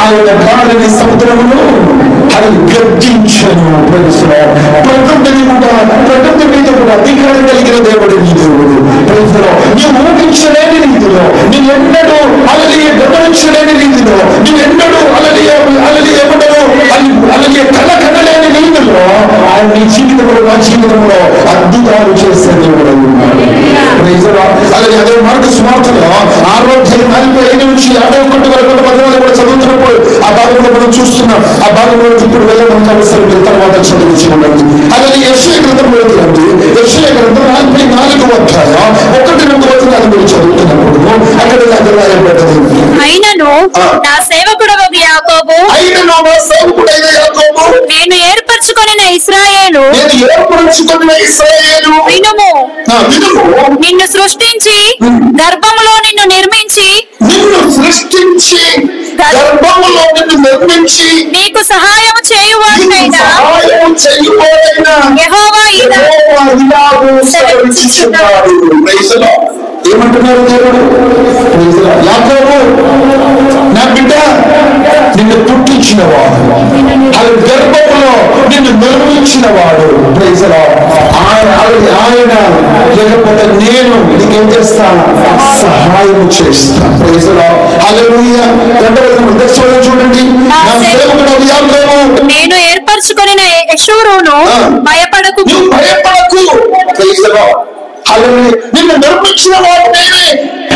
ఆయన గాలిని సముద్రమును అది గర్జించను. ప్రకృతి మీద కూడా అధికారం కలిగిన దేవుడు నీ దేవుడు. నీవు ఊహించలేని రీతిలో, నీవెన్నడూ అలలియ గమనించలేని రీతిలో, నీవెన్నడూ అలలియ కళ కనలేని రీతిలో ఆయన నీ జీవితంలో, నా జీవితంలో అద్భుతాలు చేసే దేవుడు ఉన్నాడు. అలాగే అదే మార్గ సువార్తలో 6:45-51 వరకు కూడా చదువుతున్నప్పుడు ఆ భాగంలో మనం చూస్తున్నాం. ఆ భాగంలో ఇప్పుడు వెళ్ళడం అవసరం తర్వాత చదువుకోండి. అలాగే యెషయా గ్రంథంలో రండి. యెషయా గ్రంథం 44వ అధ్యాయం 1-2 వచనాలు మీరు చదువుతున్నప్పుడు అక్కడ రాయబడ్డది. అయినను నా సేవకుడగు యాకోబు, నేను ఏర్పరచుకొనిన ఇశ్రాయేలు వినుము. నిన్ను సృష్టించి గర్భములో నిన్ను నిర్మించి నీకు సహాయం చేయువాడైన యెహోవా ఇలాగూ సెలవిచ్చుచున్నాడు. Praise the Lord. ఏమంటున్నారు దేవుడు? Praise the Lord. యాకోబు నా బిడ్డ నిన్ను పుట్టించిన వాడు, అది గర్భంలో నిన్ను నిర్మించిన వాడు. Praise the Lord. ఆయన లేకపోతే నేను నీకేం చేస్తాను? సహాయం చేస్తాను. Praise the Lord. హల్లెలూయా. చూడండి, నా సేవకుడు యాకోబు నేను ఏర్పరచుకొనిన యెషూరును భయపడకు. నువ్వు భయపడకు. Praise the Lord. హల్లెలూయా. నిన్ను నిర్మించిన వాడు నేనే,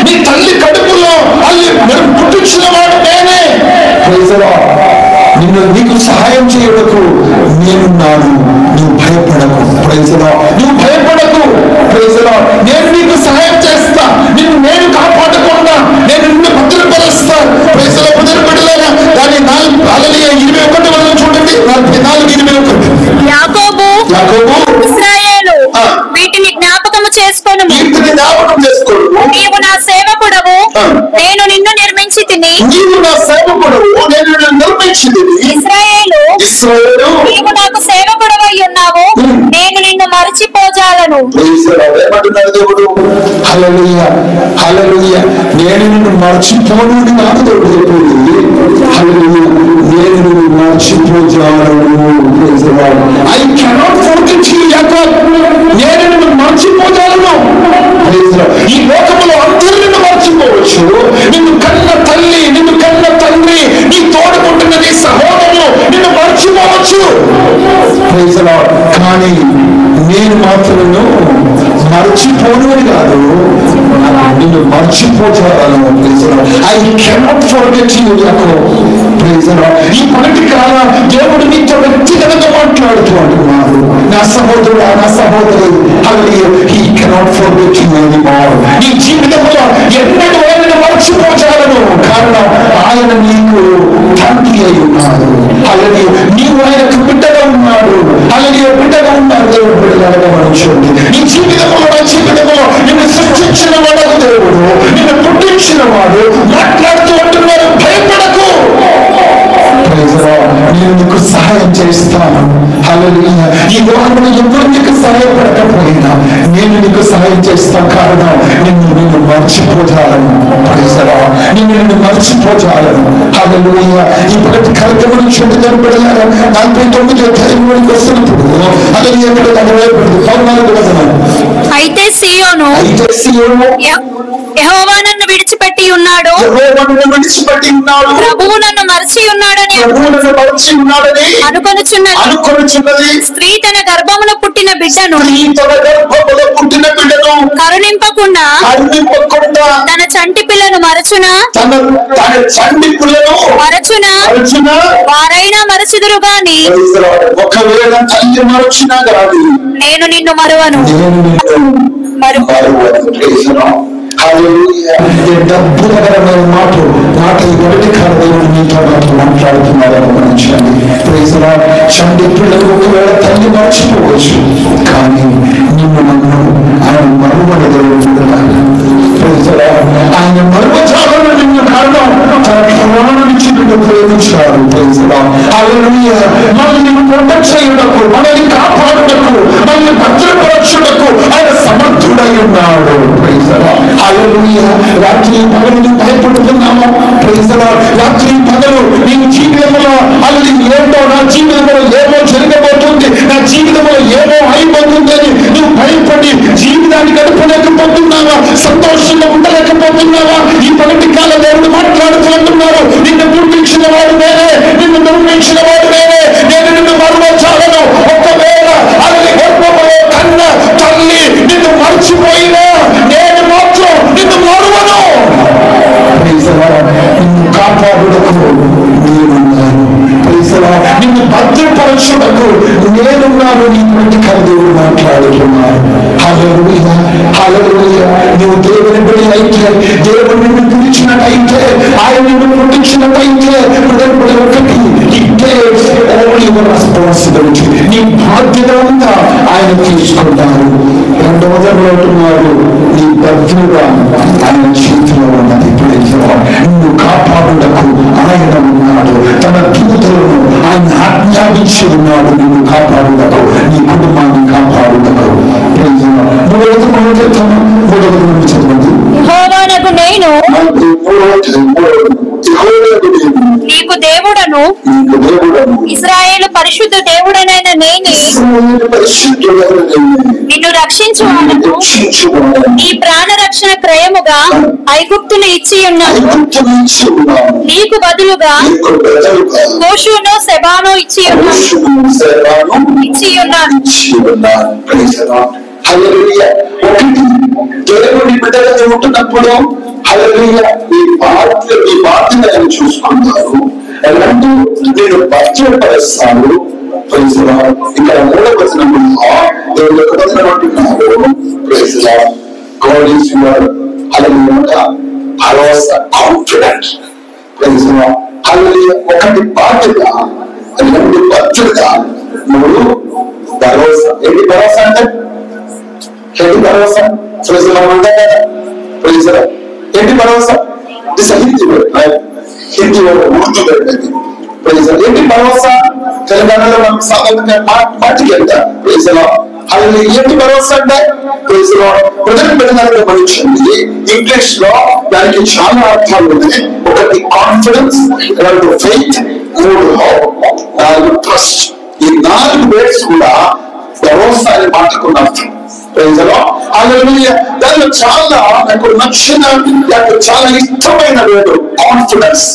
నీ తల్లి కడుపులో పుట్టించిన వాడు నేనే. Praise the Lord. నీకు సహాయం చేయడకు నేనున్నాను, నువ్వు భయపడకు. Praise the Lord. నువ్వు భయపడకు. Praise the Lord. నేను నీకు సహాయం చేస్తా, నేను కాపాడకుండా నేను నిన్ను భద్రపరుస్తా. Praise the Lord. భద్రపడలేనా దాని 4:21 వరకు చూడండి. 4:21 యాకోబు ఇశ్రాయేలు వీటిని జ్ఞాపకము చేసుకొను. నీవు నా సేవకుడవు, నేను నిన్ను నిర్మించి తిని. ఇశ్రాయేలు నీవు నాకు సేవకుడవై ఉన్నావు, నేను నిన్ను మరచిపోజాలను. హల్లెలూయా. హల్లెలూయా. నేను నిన్ను మర్చిపోను అని నాకు దేవుడు చెప్పింది. హల్లెలూయా. నేను నిన్ను మర్చిపోజాలను. I cannot forget you, Jacob. నేను నిన్ను మర్చిపోజాలను. ఈ లోకములో అందరూ నిన్ను మర్చిపోవచ్చు. నిన్ను కన్న తల్లి, నిన్ను కన్న తండ్రి, నీ తోడుకుంటున్న నీ సహోదరులు నిన్ను మర్చిపోవచ్చు. కానీ నేను మాత్రం మర్చిపోను అని కాదు, నిన్ను మర్చిపోతాను. ఐ కెనాట్ ఫర్గెట్ యు యాకోబ్. ఈ పగటి కాల దేవుడు నీతో వ్యక్తిగతంగా మాట్లాడుతూ అంటున్నాడు. నా సహోదరుడా, నా సహోదరి, he cannot forget you anymore. నీ జీవితంలో ఎన్నడూ ఆయన మర్చిపోతాను. కారణం ఆయన నీకు తండ్రి అయి ఉన్నాడు. అలాగే నీవు ఆయనకు బిడ్డగా ఉన్నాడు. అలాగే బిడ్డగా ఉన్నాడు. దేవుడు బిడ్డగా గమనించండి. నీ జీవితంలో, నా జీవితంలో నిన్ను సృష్టించిన వాడు దేవుడు, నిన్ను పుట్టించిన వాడు మాట్లాడుతూ అంటున్నారు, భయపడకు. నేను నీకు సహాయం చేస్తాను. హల్లెలూయా. ఈ లోకంలో ఎప్పుడు నీకు సహాయపడకపోయినా నేను నీకు సహాయం చేస్తాను. కారణం నిన్ను మర్చిపోజాలను. నిన్ను మర్చిపోజాలను. హల్లెలూయా. ఇప్పటి కార్యక్రమం చెడు కనపడలేరు. 49 అధ్యాయంలోకి వస్తున్నప్పుడు అది ఎక్కడ కనబడదు. 14 అయితే సీయోను యెహోవా నన్ను విడిచిపెట్టి ఉన్నాడు, ప్రభువు నన్ను మరచి ఉన్నాడని అనుకొనుచున్నది. స్త్రీ తన గర్భములో పుట్టిన బిడ్డను కరుణింపకుండా తన చంటి పిల్లను మరచునా, వారైనా మరచుదురు గాని ఒకవేళ తల్లి మరచినా కాదు, నేను నిన్ను మరువను. అద్భుతకరమైన మాట ఈ మొదటి కారణం మీతో నాతో మాట్లాడుతున్నారని గమనించండి. చంటి పిల్లలు ఒకవేళ తల్లి మర్చిపోవచ్చు, కానీ నిన్ను నన్ను ఆయన మరువని దేవుడు. ఆయన మరువచాలను నిన్ను కారణం తన ప్రాణానికి నిన్ను ప్రేమించాడు. మనల్ని ప్రొటెక్ట్ చేయుటకు, మనల్ని కాపాడుటకు, మనల్ని భద్రపరచుటకు ఆయన సమర్థుడై ఉన్నాడు. రాత్రి పగలు భయపడుతున్నాము. రాత్రి పగలు నీ జీవితంలో అది ఏంటో, నా జీవితంలో ఏమో జరగబోతుంది, నా జీవితంలో ఏమో అయిపోతుందని నువ్వు భయపడి జీవితాన్ని గడపలేకపోతున్నావా, సంతోషంగా ఉండలేకపోతున్నావా? ఈ పగటి కాల దేవుడు మాట్లాడుతూ అంటున్నారు, నిన్ను పుట్టించిన వాడు నేనే, నిన్ను నిర్మించిన వాడు నేనే, నేను నిన్ను మరువచాలను. ఒకవేళ అది గర్భంలో కన్న తల్లి నిన్ను మర్చిపోయినా నేను మాత్రం నిన్ను మరువను. నిన్ను కాపాడుటకు నేనున్నాను. నిన్ను భద్రపరచుటకు నేనున్నాను. నీ ఇంటి దేవుడు మాట్లాడుతున్నాను. హల్లెలూయా. హల్లెలూయా. నువ్వు దేవుని బలి అయితే, దేవుడు నిన్ను పిలిచినట్టయితే, ఆయన నిన్ను పుట్టించినట్టయితే ఒకటి రెస్పాన్సిబిలిటీ, నీ బాధ్యత ఉందా ఆయన తీసుకున్నారు. రెండవది అంటున్నారు, నీ భద్రత ఆయన చేతిలో ఉన్నది. నిన్ను కాపాడుటకు ఆయన ఉన్నాడు. తన దూతలను, ఆయన ఆజ్ఞ ఆజ్ఞాపించి ఉన్నాడు నిన్ను కాపాడుటకు, నీ కుటుంబాన్ని కాపాడుటకు. మూడవది చదవండి. యెహోవానగు నేను నీకు దేవుడను, ఇశ్రాయేలు పరిశుద్ధ దేవుడనైన నేనే నిన్ను రక్షించువాడను. నీ ప్రాణ రక్షణ క్రయముగా ఐగుప్తును ఇచ్చి ఉన్నాను. నీకు బదులుగా కోషును సెబాను ఇచ్చి ఉన్నాను. దేవుని బిడ్డగా ఉంటున్నప్పుడు ఈ బాధ్యత చూసుకుంటారు. రెండు నేను పరిచయపరుస్తాను. ఇక్కడ మూడవ వచనంలో దేవుని యొక్క వచనం అంటున్నారు, God is your Bharosa, confident. ఒకటి బాధ్యత, రెండు భద్రత, మూడు భరోసా. ఏంటి భరోసా అంటే? ఏంటి భరోసా? ఏంటి భరోసా? హిందీ ఉర్దూ పెట్టండి. ఏంటి భరోసా? తెలంగాణలో మనం సాధారణంగా పార్టీకి వెళ్తాం. అది ఏంటి భరోసా అంటే మనిషి ఇంగ్లీష్ లో దానికి చాలా అర్థాలు ఉన్నాయి. ఒకటి కాన్ఫిడెన్స్, రెండు ఫెయిత్, మూడు హోప్, నాలుగు ట్రస్ట్. ఈ 4 వేర్డ్స్ కూడా భరోసా అనే మాటకున్న అర్థం. దానిలో చాలా నాకు నచ్చిన, నాకు చాలా ఇష్టమైన వేడు కాన్ఫిడెన్స్.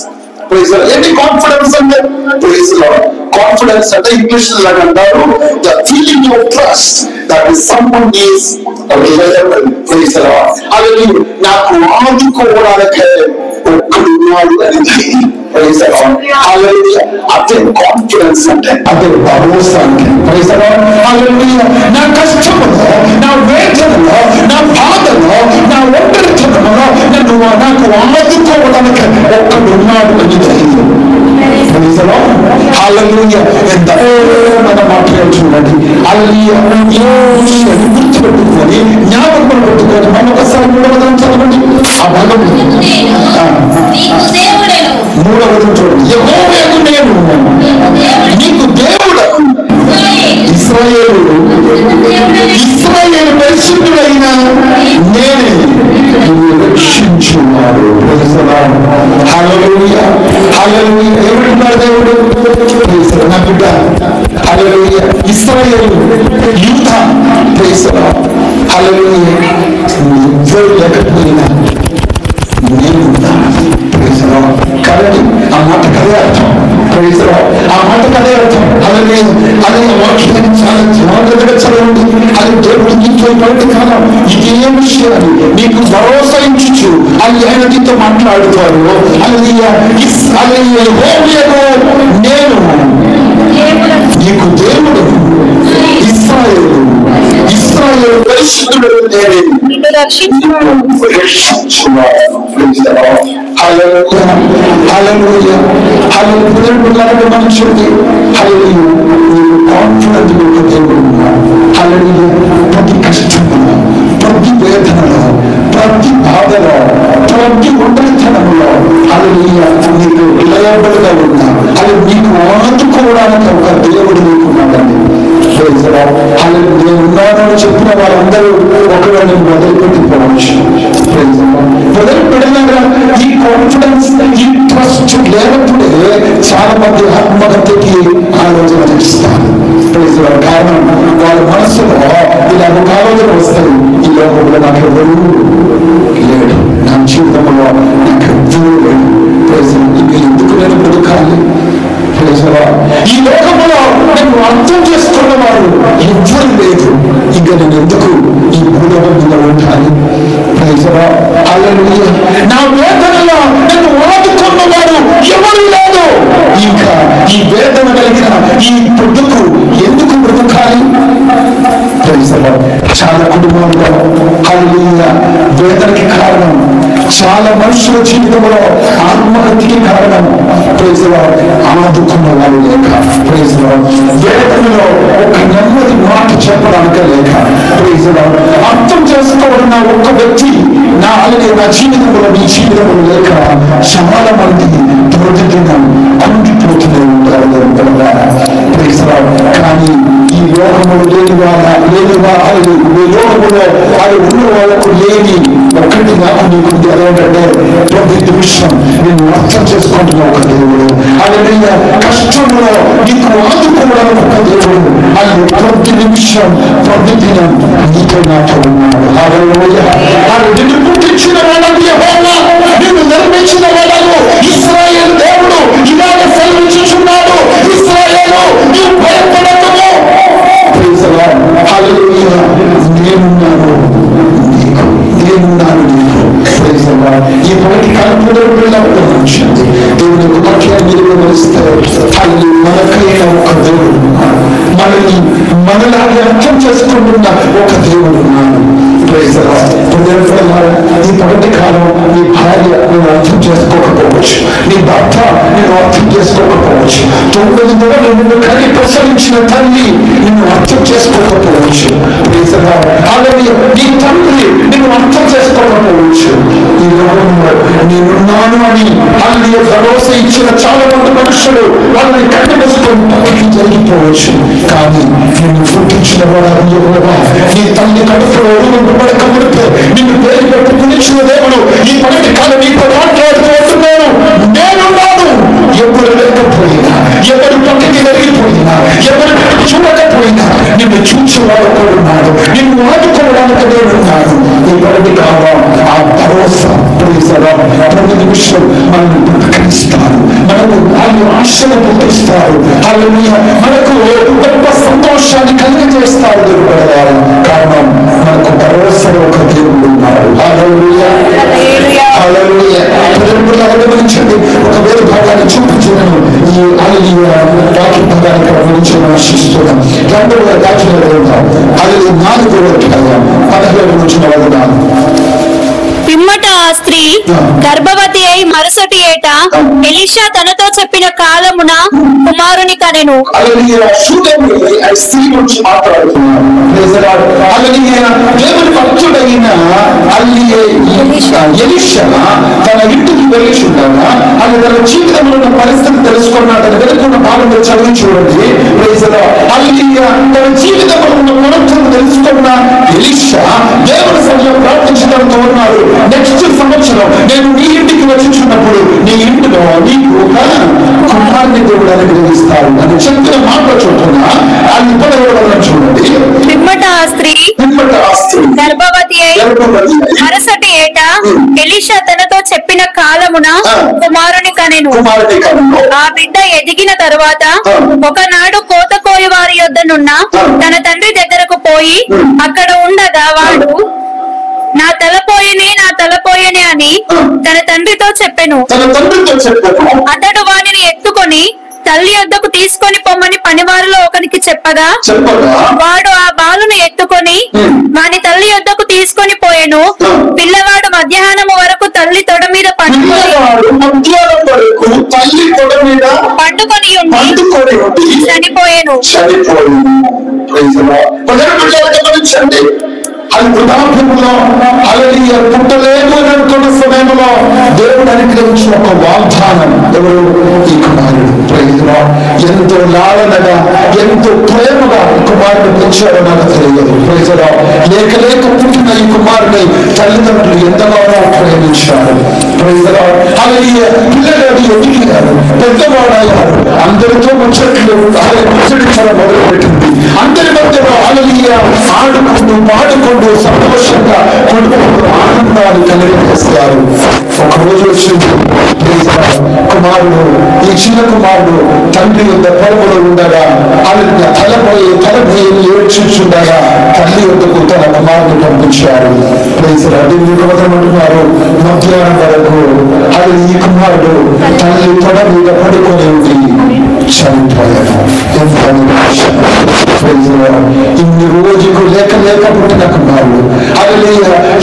ఏంటి కాన్ఫిడెన్స్ అంటే? కాన్ఫిడెన్స్ అంటే ఇంగ్లీష్ లాగా అంటారు the feeling of trust that someone is reliable. అది నాకు ఆదుకోవడానికి ఒక్కడున్నాడు అనేది. అదే కాన్ఫిడెన్స్ అంటే, అదే భరోసా అంటే. నా కష్టములో, నా వేదనలో, నా బాధలో, నా ఒంటరితనంలో నాకు ఆదుకోవడానికి ఒక్కడున్నాడు అని ధైర్యం. ఎంత మన మాట్లాడు చూడండి. గుర్తుపెట్టుకొని జ్ఞాపకం పెట్టుకొని మనం ఒకసారి మూడవదం చదవండి. ఆ భాగం మూడవది చూడండి. యెహోవాకు నేను నీకు దేవుడు, ఇశ్రాయేలు పరిశుద్ధుడైన నేనే నిన్ను రక్షించున్నాడు. హల్లెలూయా, హల్లెలూయా. ఎవరున్నారు దేవుడు? నా బిడ్డ. హల్లెలూయా. ఇశ్రాయేలు, యూదా. హల్లెలూయా. ఎవరు లేకపోయినా నేనున్నా. కాబట్టి ఆ మాట కదే అర్థం. ఆ మాట కదే అర్థం. అలాగే అదే వాక్యాన్ని చాలా జాగ్రత్తగా చదవండి. అది దేవుడు నీతో బయట కాదు. ఇదే విషయాన్ని నీకు భరోసా ఇచ్చు అది ఆయన నీతో మాట్లాడుతారు. నేను నీకు దేవుడు, ఇశ్రాయేలు పరిశుద్ధుడు నేనే నిన్ను రక్షించున్నాను. మనుషుడికి కాన్ఫిడెంట్ దేవుడు ఉన్నాడు. ప్రతి కష్టంలో, ప్రతి వేదనలో, ప్రతి బాధలో, ప్రతి ఒంటరితనంలో నీకు రిలయబుల్గా ఉన్నా. అది నీకు ఆదుకోవడానికి ఒక దేవుడు నీకున్నాడండి. నేను ఉన్నానని చెప్పిన వాళ్ళందరూ ఒకవేళ వదిలిపెట్టిపోవచ్చు. వదిలిపెట్టినాక ఈ కాన్ఫిడెన్స్, ఈ ట్రస్ట్ లేనప్పుడే చాలా మంది ఆత్మహత్యకి ఆలోచన చేస్తారు. కారణం వాళ్ళ మనసులో ఇలా ఒక ఆలోచన వస్తాయి, ఈ లోకంలో నాకు ఎవరు లేడు, నా జీవితంలో నాకు ఎవ్వరూ లేడు. ఎందుకు నేను బ్రతకాలి? ఈ లోకంలో నేను అర్థం చేసుకున్నవారు ఎవ్వరు లేదు. ఇంకా నేను ఎందుకు ఈ భూలోకం మీద ఉంటాను? నా వేదనలో నేను ఆదుకున్నవాడు ఎవరు లేదు. ఇంకా ఈ వేదన కలిగిన ఈ పొద్దుకు ఎందుకు బ్రతకాలి? చాలా కుటుంబంలో వేదనకి కారణం, చాలా మనుషుల జీవితంలో ఆత్మహత్యకి కారణం ఆదుకున్న వాళ్ళు లేక, వేదనలో ఒక నెమ్మది మాట చెప్పడానికి లేక, అర్థం చేసుకోవడం ఒక్క వ్యక్తి నా జీవితంలో, నీ జీవితంలో లేక చాలా మంది ప్రతిదినం కుంగిపోతూనే ఉంటారు. కానీ ఈ లోకములు లేని వాళ్ళు ఈ లోకములో అది ఉన్న వాళ్ళకు లేని ఒకటి నాకు నీకు ఎలాగంటే ప్రతి నిమిషం నేను అర్థం చేసుకుంటున్న ఒక దేవుడు, అలాగే కష్టంలో నీకు ఆదుకోవడానికి ఒక దేవుడు, అది ప్రతి నిమిషం ప్రతి దినం నీతో నాతో ఉన్నాడు. నిన్ను పుట్టించిన వాళ్ళకు యెహోవా, నిన్ను నిర్మించిన వాళ్ళకు ఇశ్రాయేలు దేవుడు ఇలాగ సెలవిచ్చుచున్నాడు, ఇశ్రాయేలు నీవు భయపడకము, నేనున్నాను నీకు. ఈ మొదటి కాలంలో వచ్చింది దేవుని యొక్క వాక్యాన్ని నిర్వహిస్తే అది మనకైన ఒక దేవుడు ఉన్నాడు, మనలాగా అర్థం చేసుకుంటున్న ఒక దేవుడు ఉన్నాడు. ఈ మొదటి కాలం నీ భార్య నేను అర్థం చేసుకోకపోవచ్చు, నీ భర్త నేను అర్థం చేసుకోకపోవచ్చు, 9 నెలలు నిన్ను కని ప్రసవించిన తల్లి నిన్ను అర్థం చేసుకోకపోవచ్చు, అలాగే నీ తండ్రి నిన్ను అర్థం చేసుకోకపోవచ్చు. ఈ లోకంలో నేనున్నాను అని అల్లి భరోసా ఇచ్చిన చాలా మంది మనుషులు వాళ్ళని కట్టబెట్టుకొని పనికి జరిగిపోవచ్చు, కానీ నిన్ను పుట్టించిన వాడు నీ తల్లి కడుపులో పడకముడితే నిన్ను పేరు పెట్టి పిలిచిన దేవుడు ఈ పనికి కాలం నీతో మాట్లాడుతున్నాను, నేనున్నాను. ఎవరు లేకపోయినా, ఎవరు పక్కకి జరిగిపోయినా, ఎవరు చూడకపోయినా నిన్ను చూసేవాడు కూడా ఉన్నాడు, నిన్ను ఆదుకోవడానికి నేనున్నాను. ఈ పనికి కాలం ఆ భరోసా ప్రతి నిమిషం మనల్ని పుట్టిస్తారు, మనకు వాళ్ళు ఆశను పుట్టిస్తారు, వాళ్ళు మనకు గొప్ప సంతోషాన్ని కలిగజేస్తారు. దేవుడు కారణం మనకు భరోసా ఒక దేవుడు ఉన్నాడు. గమనించండి, ఒక వేరే భాగాన్ని చూపించడం ఈ వాక్య భాగాన్ని గమనించడం ఆశిస్తున్నాం. 2వ దాఖలు వెళ్తాం, అది 4వ అధ్యాయం 17 నుంచి 44. పిమ్మట ఆ స్త్రీ గర్భవతి అయి మరుసటి ఏట ఎలీషా తనతో చెప్పిన కాలమున కుమారుని కనెను. తన ఇంటికి వెళ్ళిచుండగా అది తన జీవితంలో ఉన్న పరిస్థితి తెలుసుకున్నాడు. వెనుకున్న భాగంలో చదివి చూడండి. తన జీవితంలో ఉన్న మనస్సును తెలుసుకున్న ఎలీషా దేవుని సన్నిధిలో ప్రార్థించడంతో ఉన్నాడు. నెక్స్ట్ సంవత్సరం నేను నీ ఇంటికి వచ్చినప్పుడు నీ ఇంటిలో నీకు కుమారుని దేవుడు అనుగ్రహిస్తాడు అని చెప్పిన మాట చూస్తున్నా. అది ఇప్పుడు చూడండి. పిమ్మట ఆ స్త్రీ గర్భవతి అయి మరుసటి ఏట ఎలీషా తనతో చెప్పిన కాలమున కుమారుని కనెను. ఆ బిడ్డ ఎదిగిన తరువాత ఒకనాడు కోత కోయి వారి యొద్దనున్న తన తండ్రి దగ్గరకు పోయి అక్కడ ఉండగా వాడు నా తలపోయనే అని తన తండ్రితో చెప్పెను. అతడు వానిని ఎత్తుకొని తల్లి యొద్దకు తీసుకొని పొమ్మని పనివారిలో ఒకనికి చెప్పగా వాడు ఆ బాలును ఎత్తుకొని వాని తల్లి యొద్దకు తీసుకొని పోయెను. పిల్లవాడు మధ్యాహ్నం వరకు తల్లి తొడ మీద పండుకొని ఉండి చనిపోయెను. అది వృద్ధాప్యంలో అలలియ పుట్టలేదు అని అనుకున్న సమయంలో దేవుడు అనుగ్రహించిన ఒక వాగ్దానం. ఎవరు? ఈ కుమారుడు. ఎంతో లాలనగా ఎంతో ప్రేమగా కుమారుడు పెంచాడో నాకు తెలియదు. లేక పుట్టిన ఈ కుమారుని తల్లిదండ్రులు ఎంతగానో ప్రేమించారు. అలలియ పిల్లలు ఎదిగినారు, పెద్దవాడయ్యారు, అందరితో ముచ్చట్లు ముచ్చటించడం మొదలుపెట్టింది. అందరి మధ్యలో అలలియ ఆడుకుంటూ పాడుకుంటూ సంతోషంగా కొడుకు ఆనందాలు కలిగజేస్తారు. ఒక రోజు వచ్చింది, కుమారుడు ఈ చిన్న కుమారుడు తండ్రి యొక్క పొలంలో ఉండగా ఆయన తలపోయి ఏడ్చుండగా తల్లి యొద్దకు తన కుమారుని పంపించారు. అంటున్నారు మధ్యాహ్నం వరకు అది ఈ కుమారుడు తల్లి తొడ మీద పడుకొని ఉంది చనిపోయాడు. ఇన్ని రోజుకు లేక పుట్టిన కుమారుడు అది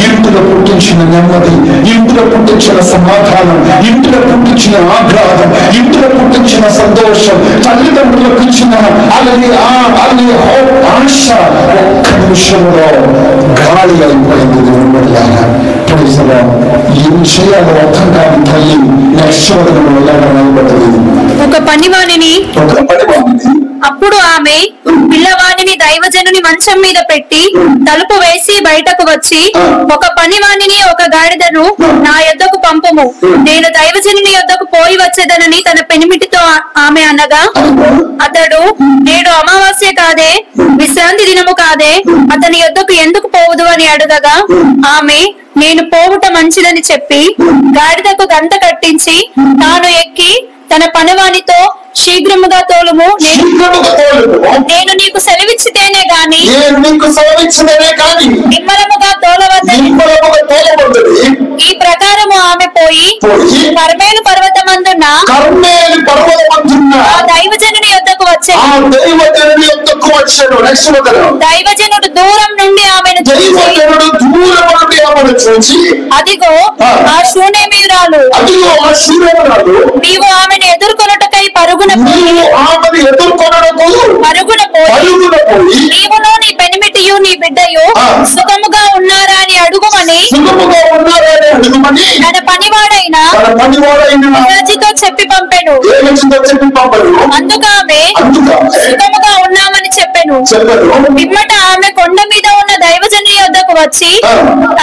ఇంటిలో పుట్టించిన నెమ్మది, ఇంటిలో పుట్టించిన సమాధానం, ఇంటిలో పుట్టించిన ఆహ్లాదం, ఇంటిలో పుట్టించిన సంతోషం, తల్లిదండ్రులకు ఇచ్చిన ఆశ ఒక్క నిమిషంలో గాలి అయిపోయింది. దేవుడిలాగా ఏం చేయాలో అర్థం కాని తల్లి నెక్స్ట్ వదనం వెళ్ళడం నిలబడ్డది. ఒక పనివాణిని అప్పుడు ఆమె పిల్లవాడిని దైవజనుని మంచం మీద పెట్టి తలుపు వేసి బయటకు వచ్చి, ఒక పనివాణిని ఒక గాడిదను నా యొద్దకు పంపుము, నేను దైవజనుని యొద్దకు పోయి వచ్చేదనని తన పెనిమిటితో ఆమె అనగా, అతడు, నేడు అమావాస్య కాదే, విశ్రాంతి దినము కాదే, అతని యొద్దకు ఎందుకు పోవుదు అని అడగగా, ఆమె, నేను పోవుట మంచిదని చెప్పి గాడిదకు గంట కట్టించి తాను ఎక్కి తన పనివానితో, శీఘ్రముగా తోలుము, నేను నీకు సెలవిచ్చితేనే గాని నిమ్మలముగా తోలవద్దని. ఈ ప్రకారము ఆమె పోయి కర్మేలు పర్వతమందున్న ఆ దైవజనుని యొద్దకు వచ్చాను. దైవజనుడు దూరం నుండి ఆమెను చూసి, అదిగో ఆ శూనేమీయురాలు, నీవు ఆమెను ఎదుర్కొనుటకై పరుగున పోయి నీవును నీ పెనిమిటియు నీ బిడ్డయు సుఖముగా ఉన్నారా అని అడుగుమని తన పనివాడైన గేహజీతో చెప్పి పంపెను. అందుకు ఆమె సుఖముగా ఉన్నామని చెప్పెను. పిమ్మట ఆమె కొండ మీద ఉన్న దైవజనుని యొద్దకు వచ్చి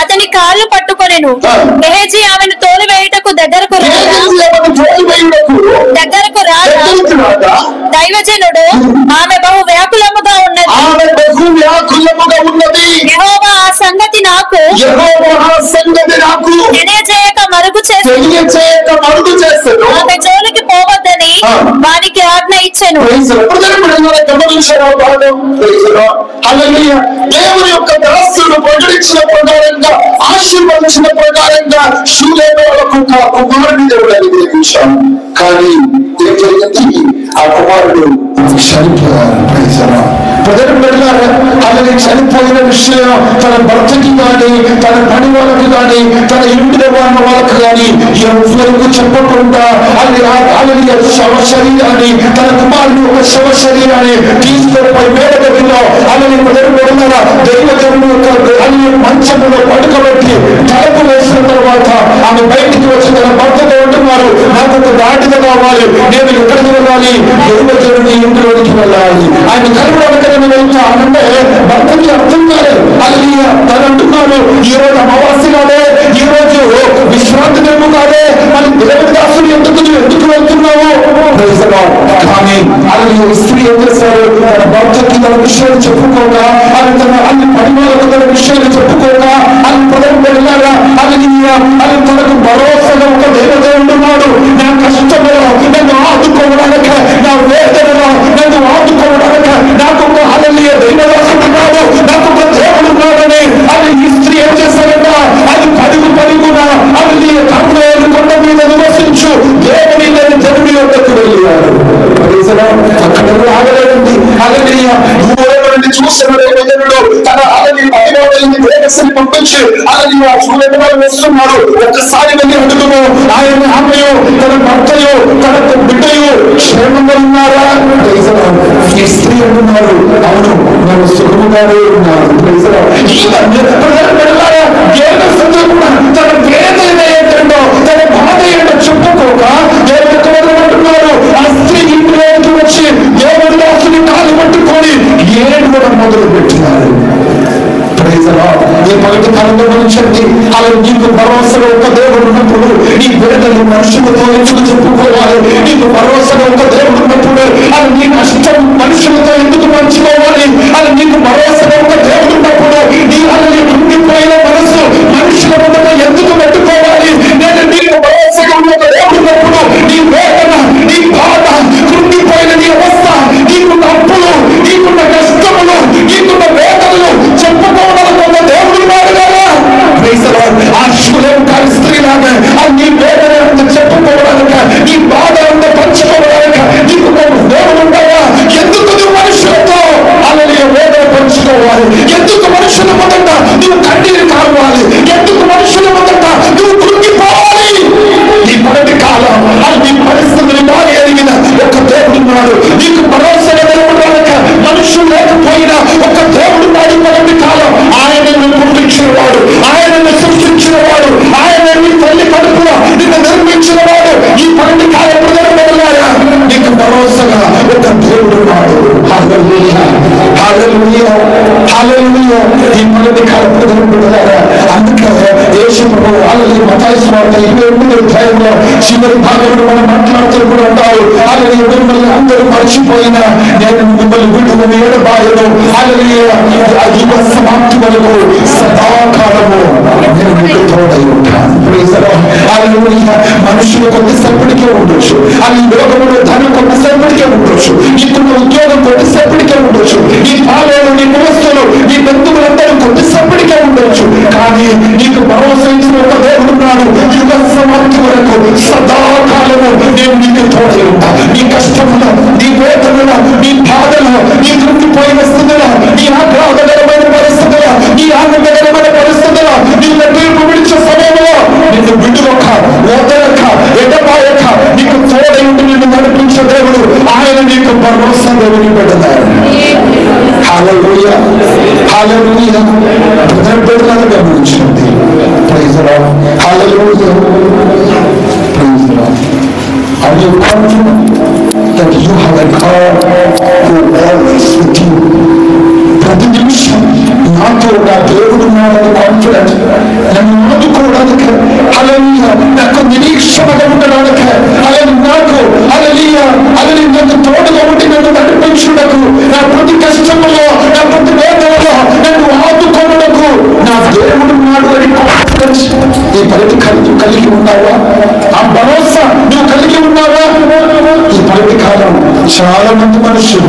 అతని కాళ్ళు పట్టుకొనెను. గేహజీ ఆమెను తోలివేయుటకు దగ్గరకు రాగా దైవజనుడు, ఆమె బహు వ్యాకులముగా ఉన్నది, యెహోవా ఆ సంగతి నాకు తెలియజేయక మరుగు చేసి ఆమె జోలికి పోవద్దని వారికి ఆజ్ఞ ఇచ్చెను. దేవుని యొక్క దాసులు ప్రకటించిన ప్రకారంగా, ఆశీర్వదించిన ప్రకారంగా శూలేమీయులకు కుమారుని దేవుడు అనుగ్రహించాడు. కానీ ఏం జరిగింది? ఆ కుమారుడు చనిపోయారు. అలాగే చనిపోయిన విషయం తన భర్తకి కానీ, తన పని వాళ్ళకి కానీ, తన ఇంటి వాళ్ళకి కానీ ఎవరికి చెప్పకుండా అలాగే శవ శరీరాన్ని, తన కుమారుడు ఒక శవ శరీరాన్ని తీసుకుపోయి మేడ దగ్గరలో అలాగే దైవజనుడు యొక్క మంచములో పడుకోబెట్టి తలుపు వేసిన తర్వాత ఆమె బయటికి వచ్చి తన భర్తతో ఉంటున్నారు, నాకు ఒక గాడిద కావాలి, నేను ఎక్కడికి వెళ్ళాలి? దైవజనుడి ఇంటిలోకి వెళ్ళాలి. ఆయన కలవడానికి వెళ్తానంటే భర్తకి అర్థం కాలేదు. అది తను అంటున్నాడు, ఈ రోజు అమావాస్య కాదే, ఈ రోజు విశ్రాంతి దినము కాదే, మరి దేవుడి దాసుడు ఎందుకు వెళ్తున్నావు? కానీ అలాగే స్త్రీ ఏం చేశారు? తన భర్తకి తన విషయాలు చెప్పుకోగా, అది తన అన్ని పరిమాణకు తన విషయాలు చెప్పుకోగా, అది పదవి వెళ్ళారా? అది తనకు భరోసాగా ఒక దేవదేవుడు ఉన్నాడు. నా కష్టంలో నన్ను ఆదుకోవడానికి, నా వేదనలో నన్ను ఆదుకోవడానికి నాకు ఒక హల్లెలూయా దైవదాసుడున్నాడు, నాకు ఒక దేవుడు ఉన్నాడని అది ఈ స్త్రీ ఏం చేశారంట? అది పరుగున అది కర్మేలు కొండ మీద నివసించు దేవుని జనుడి యొద్దకు వెళ్ళారు. అక్కడ ఆగలేదండి. హల్లెలూయా దూరం నుండి చూసిన దైవజనుడు తన అలలి వేగసని పంపించి అలలి ఆ చూడేవాళ్ళు వేస్తున్నారు. ఒక్కసారి వెళ్ళి అడుగును, ఆయన ఆమెయో తన భర్తయో తన బిడ్డయో క్షేమంగా ఉన్నారా? ఈ స్త్రీ అంటున్నారు, అవును నేను సుఖముగానే ఉన్నాను. తన వేద ఏంటంటో, తన బాధ ఏంటో చెప్పుకోక అంటున్నారు. ఆ స్త్రీ ఇంట్లోకి వచ్చి దేవుడి దాసుని కాలు పట్టుకొని ఏడుకోవడం మొదలు పెట్టినారు. ఈ పగటి కాలంలో మనిషి అలా నీకు భరోసాగా ఒక దేవుడు ఉన్నప్పుడు నీ బిడ్డలు మనుషులతో ఎందుకు చెప్పుకోవాలి? నీకు భరోసాగా ఒక దేవుడు ఉన్నప్పుడు అది నీ కష్టం మనుషులతో ఎందుకు పంచుకోవాలి? అది నీకు భరోసాగా ఒక దేవుడు ఉన్నప్పుడు నీ అలా కుంగిపోయిన మనసు మనుషుల ముందు ఎందుకు పెట్టుకోవాలి? నేను నీకు భరోసాగా ఉన్న ఒక దేవుడు ఉన్నప్పుడు నీ వేదన, నీ బాధ, కుంగిపోయిన నీ అవస్థ, నీకున్న అప్పులు, నీకున్న కష్టములు, నీకున్న వేదనలు చెప్పుకోవడానికి ఒక దేవుడు ఉన్నాడు కదా. ఆ శూలేమీయురాలు స్త్రీలాగా నీ వేదన అంతా చెప్పుకోవడానికి, నీ బాధ అంతా పంచుకోవడానికి నీకు ఒక దేవుడు ఉంటాయా? ఎందుకు నువ్వు ఈ మొదటి కాలం అందుకే యేసు ప్రభువు అలాగే మత్తయి సువార్త 28వ అధ్యాయంలో చివరి భాగంలో మనం మాట్లాడుతూ కూడా ఉంటారు. అలాగే మిమ్మల్ని అందరూ మర్చిపోయినా నేను మిమ్మల్ని విడుదల ఎడబాయను. అలాగే యుగ సమాప్తి వరకు సదాకాలము నేను మీకు తోడై ఉంటాను. మనుషులు కొద్దిసేపటికే ఉండొచ్చు, అది లోకంలో ధనం కొద్దిసేపటికే ఉండొచ్చు, నీకున్న ఉద్యోగం కొద్దిసేపటికే ఉండొచ్చు, నీ పాలేరు నీ కులస్తులు నీ బంధువులందరూ కొద్దిసేపటికే ఉండొచ్చు. కానీ నీకు భరోసా ఇచ్చిన ఒక దేవుడు ఉన్నాడు. యుగ సమాప్తి వరకు సదాకాలము నేను నీకు తోడై ఉంటా. నీ కష్టంలో, నీ వేదనలో, నీ బాధలో, నీ కృంగిపోయిన స్థితిలో, నీ ఆహ్లాదకరమైన పరిస్థితుల్లో, నీ ఆనందకరమైన పరిస్థితుల్లో, నీ తీర్పు విడిచే సమయంలో నిన్ను విడువక వదలక ఎడబాయక నీకు తోడై ఉండి నిన్ను నడిపించే దేవుడు ఆయన నీకు భరోసా దేవుని పెడతారు. హల్లెలూయా హల్లెలూయా. బిడ్డలను గమనించండి. Praise Lord. Hallelujah. Praise Lord. Are you confident that you have a God who always with you? ప్రతి నిమిషం నాతో నా దేవుడు ఉన్నాడని కాన్ఫిడెంట్, నన్ను ఆదుకోవడానికి, హల్లెలూయా, నాకు నిరీక్షణగా ఉండడానికి, నాకు అలలి నన్ను తోడుగా ఉండి నన్ను నడిపించుటకు, నా ప్రతి కష్టంలో, నా ప్రతి వేదనలో నన్ను ఆదుకోవడకు నా దేవుడు ఉన్నాడు అని కాన్ఫిడెన్స్ ఈ పరిధి కలిగి ఉన్నావా? ఆ భరోసా నువ్వు కలిగి ఉన్నావా? ఈ పరిధి కాలం చాలా మంది మనుషుల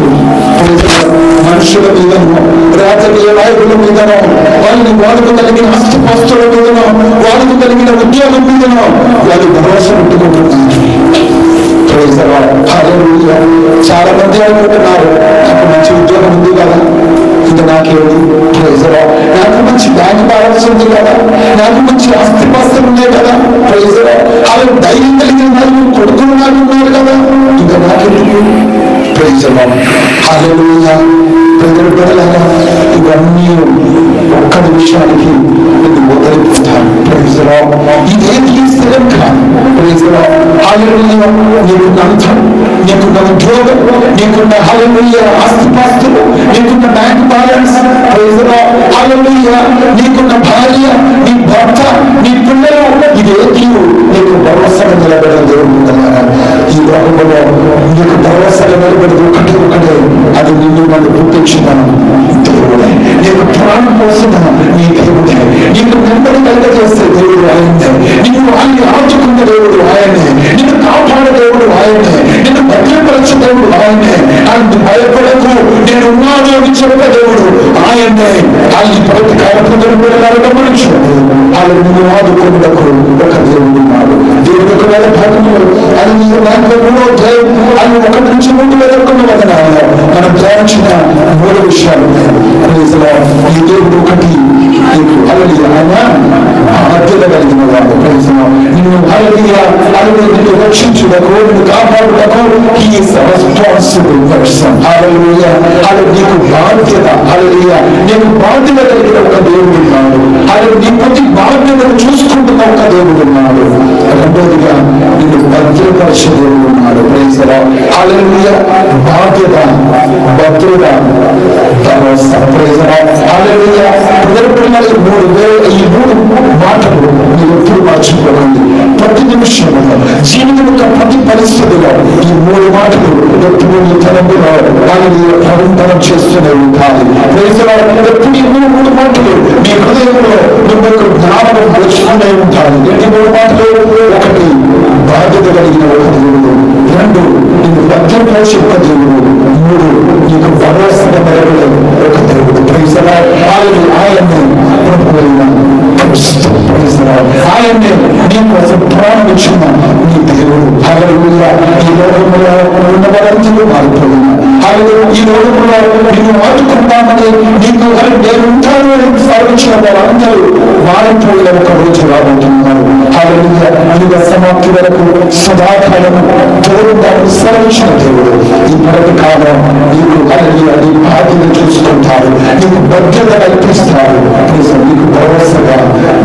మీదనో, రాజకీయ నాయకుల మీదనో, వాళ్ళకు కలిగిన ఆస్తిపాస్తుల మీదనో, వాళ్ళకు కలిగిన ఉద్యోగం మీదనో వాళ్ళు భరోసా పెట్టుకుంటున్నారు. చాలా మంది అనుకుంటున్నారు నాకు మంచి ఉద్యోగం ఉంది కదా, ఇంకా నాకేంటి, నాకు మంచి బ్యాంక్ బ్యాలెన్స్ ఉంది కదా, నాకు మంచి ఆస్తిపాస్తులు ఉన్నాయి కదా, అలా ధైర్యం కలిగిన వాళ్ళు కొడుకులు నాకు ఉన్నారు కదా, ఇంకా నాకెందుకు. హల్లెలూయా. బిడ్డలారా, ఇవన్నీ ఒక్క నిమిషానికి నేను వదిలిపోతాను. ఇదేంటి స్థిరం కాదు. హల్లెలూయా. నీకున్న అంతం, నీకున్న ఉద్యోగం, నీకున్న హల్లెలూయా ఆస్తిపాస్తులు, నీకున్న బ్యాంక్ బ్యాలెన్స్, హల్లెలూయా, నీకున్న భార్య, నీ భర్త, నీ పిల్లలు, ఇదేంటి నీకు భరోసాగా నిలబడిన దేవుడు. ఈ లోకంలో నీకు భరోసాగా నిలబడేది ఒకటే, అది నిన్ను నన్ను పుట్టించిన దేవుడే. నీకు ప్రాణం పోసిన నీ దేవుడే. నీకు నెమ్మది కలగజేసే దేవుడు ఆయనే. నిన్ను అన్ని ఆచుకున్న దేవుడు ఆయనే. నిన్ను కాపాడే దేవుడు ఆయనే. నిన్ను భద్రపరచే దేవుడు ఆయనే. అది భయపడకు, నేను ఉన్నాను అని చెప్పే దేవుడు ఆయనే. అది ప్రతి కార్యక్రమం గమనించండి. వాళ్ళు నిన్ను ఆదుకున్నకు ఒక దేవుడు ఉన్నాడు. దేవుడు ఒక వేల భాగంలో అది దాంట్లో 3వ అధ్యాయం అది 1 నుంచి 3 వరకు వదనాలి. మనం ధ్యానించిన 3 విషయాలు ఉన్నాయి. ఈ దేవుడు ఒకటి నీకు ఆయన మధ్యలో కలిగిన వాడు. నిన్ను నిన్ను రక్షించుటకు, నిన్ను కాపాడుటకు రెస్పాన్సిబుల్ పర్సన్. నీకు బాధ్యత, నీకు బాధ్యత కలిగిన ఒక దేవుడు ఉన్నాడు. నీ ప్రతి బాధ్యతను చూసుకుంటున్న ఒక దేవుడు ఉన్నాడు. రెండోదిగా నిన్ను భద్రపరిచే దేవుడు ఉన్నాడు. హల్లెలూయా. బాధ్యత, భద్రత, భరోసా. హల్లెలూయా. ఈ 3 మాటలు మీరు ఎప్పుడు మర్చిపోకండి. ప్రతి నిమిషంలో జీవితం యొక్క ప్రతి పరిస్థితిలో ఈ 3 మాటలు ఎప్పుడు నీ తలంపులో వాళ్ళని నిరంతరం చేస్తూనే ఉంటాయి. ఎప్పుడు ఈ 3 మాటలు మీ హృదయంలో మిమ్మల్ని జ్ఞాపకం మలుచుకునే ఉంటాయి. ఏంటి 3 మాటలు? 1 బాధ్యత కలిగిన ఒక దేవుడు, 2 నీకు భద్రపరిచే ఒక దేవుడు, 3 నీకు భరోసాగా నిలబడే ఒక దేవుడు. ఆయన్ని ఆయన్ని నీ కోసం ప్రాణం ఇచ్చిన నీ దేవుడు. హల్లెలూయా. ఈ లోకంలో ఉన్న వారందరూ మారిపోయినా, ఈ లోకంలో నిన్ను ఆదుకుంటామని నీకు నేను ఉంటాను అని సాధించిన వారందరూ మారిపోయిన ఒక రోజు రాబోతున్నారు. హల్లెలూయా. యుగ సమాప్తి వరకు సదాకాలము తోడుగా విస్తరించిన దేవుడు ఈ ప్రతి కాలం నీకు నీ బాధ్యత చూసుకుంటారు, నీకు భద్రత కల్పిస్తారు, నీకు భరోసాగా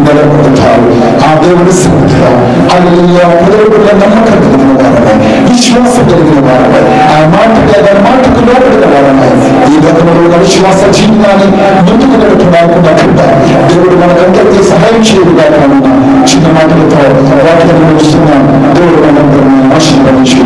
నిలబడతారు. ఆ దేవుడి సన్నిధిలో హల్లెలూయా మొదలుగున్న నమ్మకం కలిగిన వారమై, విశ్వాసం కలిగిన వారమై, ఆ మాటకు లోపడిన వారమై విశ్వాస జీవితాన్ని ముందుకు నడుపుతున్నట్టుగా దేవుడు మనకందరికీ సహాయం చేయడుగా చిన్న మాటలతో వాటిని ముగిస్తున్నాం. దేవుడు మనందరినీ ఆశీర్వదించి